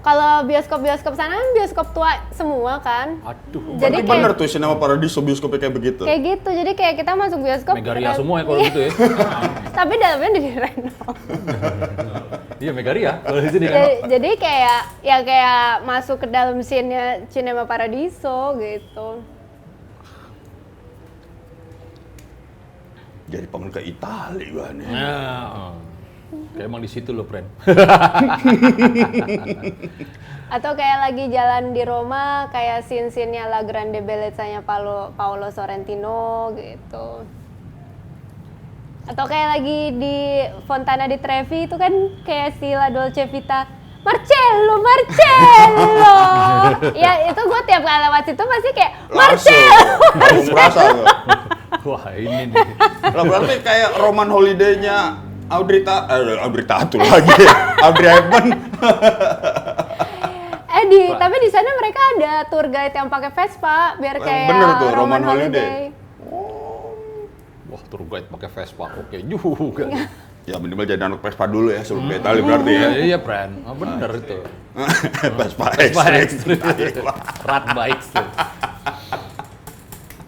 kalau bioskop sana kan bioskop tua semua kan. Aduh. Jadi bener tuh Cinema Paradiso bioskopnya kayak begitu. Kayak gitu, jadi kayak kita masuk bioskop. Megaria semua ya kalau gitu ya. Tapi dalamnya udah direnov. Iya Megaria kalau di sini kan. Jadi kayak masuk ke dalam scene-nya Cinema Paradiso gitu. Jadi pengen ke Itali gua nih. Nah, kayak emang di situ lo, friend. Atau kayak lagi jalan di Roma, kayak scene-scene-nya La Grande Bellezza-nya Paolo Sorrentino gitu. Atau kayak lagi di Fontana di Trevi itu kan kayak si La Dolce Vita, Marcello. Ya itu gue tiap kali lewat situ pasti kayak Marcello. Langsung merasa tuh. Wah ini nih. Lah berarti kayak Roman Holiday-nya Audrey Tatu lagi. Audrey Hepburn. Tapi di sana mereka ada tour guide yang pakai Vespa biar kayak bener tuh, Roman Roman Holiday. Wah, tour guide pakai Vespa. Oke juga. Ya minimal jadi anak Vespa dulu ya sebelum ke Itali berarti ya. Iya, friend. Oh, bener itu. Vespa Extreme. Extreme. Rat bikes tuh.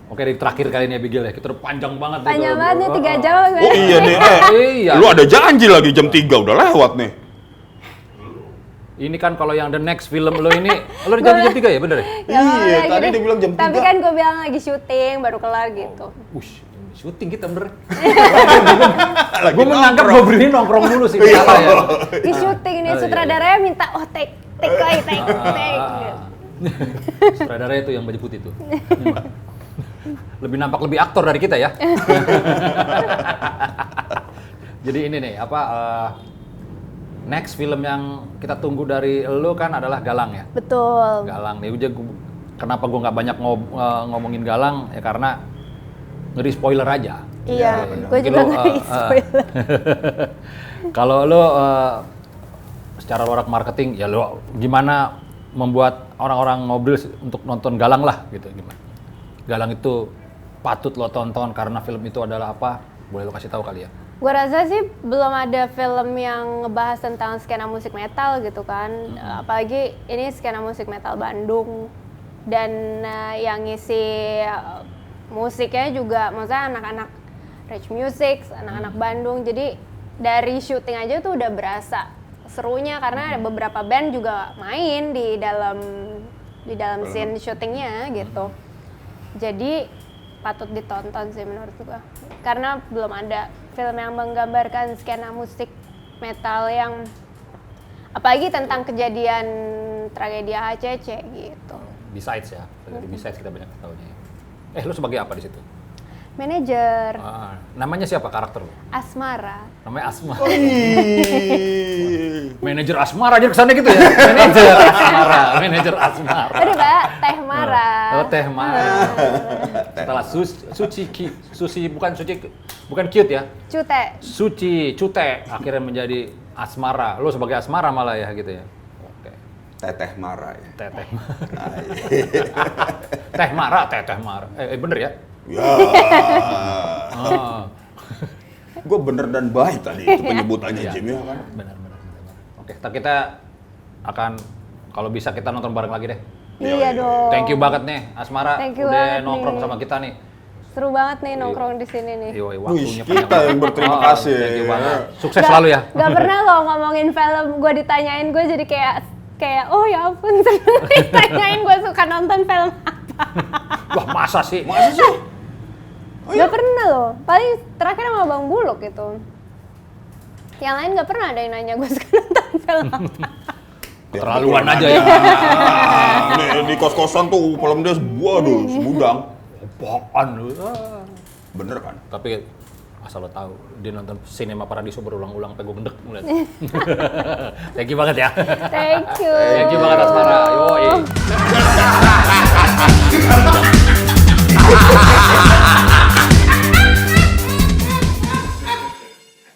Oke, di terakhir kali ini Abigail ya, kita udah panjang banget. Panjang banget nih, 3 jam. Oh iya nih, Iya. Lu ada janji lagi jam 3 udah lewat nih. Ini kan kalau yang the next film lo ini, lo udah janji jam 3 ya, bener ya? Iya, tadi dia bilang jam 3. Tapi kan gue bilang lagi syuting, baru kelar gitu. Wush, syuting kita bener. Gue menganggap gue berdiri nongkrong dulu sih, salah ya. Di syuting nih, sutradaranya minta, take lagi. Sutradaranya itu yang baju putih tuh. Lebih nampak lebih aktor dari kita ya. Jadi ini nih, next film yang kita tunggu dari lo kan adalah Galang ya? Betul. Galang nih, kenapa gue nggak banyak ngomongin Galang ya karena ngeri spoiler aja. Iya, gue juga ngeri spoiler. Kalau lo secara lorak marketing, ya lo gimana membuat orang-orang mobil untuk nonton Galang lah gitu gimana? Galang itu patut lo tonton karena film itu adalah apa? Boleh lo kasih tahu kali ya? Gue rasa sih belum ada film yang ngebahas tentang skena musik metal gitu kan. Apalagi ini skena musik metal Bandung. Dan yang ngisi musiknya juga maksudnya anak-anak Rage Music, anak-anak Bandung. Jadi dari syuting aja tuh udah berasa serunya karena ada beberapa band juga main di dalam scene syutingnya gitu. Jadi patut ditonton sih menurut gua. Karena belum ada film yang menggambarkan skena musik metal yang apalagi tentang kejadian tragedi HCC gitu. Besides ya, dari Besides kita banyak tahunya. Lo sebagai apa di situ? Manajer. Namanya siapa karakter lo? Asmara. Namanya Asmara. Ih. Manajer Asmara aja kesannya gitu ya. Manajer Asmara, manajer Asmara. Tadi Mbak, Teh Mara. Oh, Teh Mara. Setelah Suci bukan cute ya. Cute. Suci, Cute akhirnya menjadi Asmara. Lo sebagai Asmara malah ya gitu ya. Oke. Teteh marah ya. Teteh. Teh Mara. Bener ya? Ya. Gue bener dan baik tadi itu penyebutannya Iya. Jim ya kan. Benar. Oke, kita akan kalau bisa kita nonton bareng lagi deh. Iya dong. Thank you banget nih Asmara Thank you udah banget nongkrong nih. sama kita nih. Seru banget nih nongkrong di sini nih. Yoi, Wih, waktunya kita yang berterima kasih. Thank you banget. Sukses selalu ya. Gak pernah loh ngomongin film, gue ditanyain, gue jadi kayak oh ya ampun, ditanyain gue suka nonton film apa. Wah, masa sih? Masa sih? Oh, iya? Gak pernah loh, paling terakhir sama Bang Buluk gitu. Yang lain gak pernah ada yang nanya gue suka nonton film apa. Keterlaluan aja ya. Di kos-kosan tuh film dia waduh, segudang. Apaan lu? Bener kan? Tapi asal lo tahu, dia nonton Cinema Paradiso berulang-ulang sampai gue bendek ngeliat. Thank you banget ya. Thank you. Thank you banget Asmara. Yoi.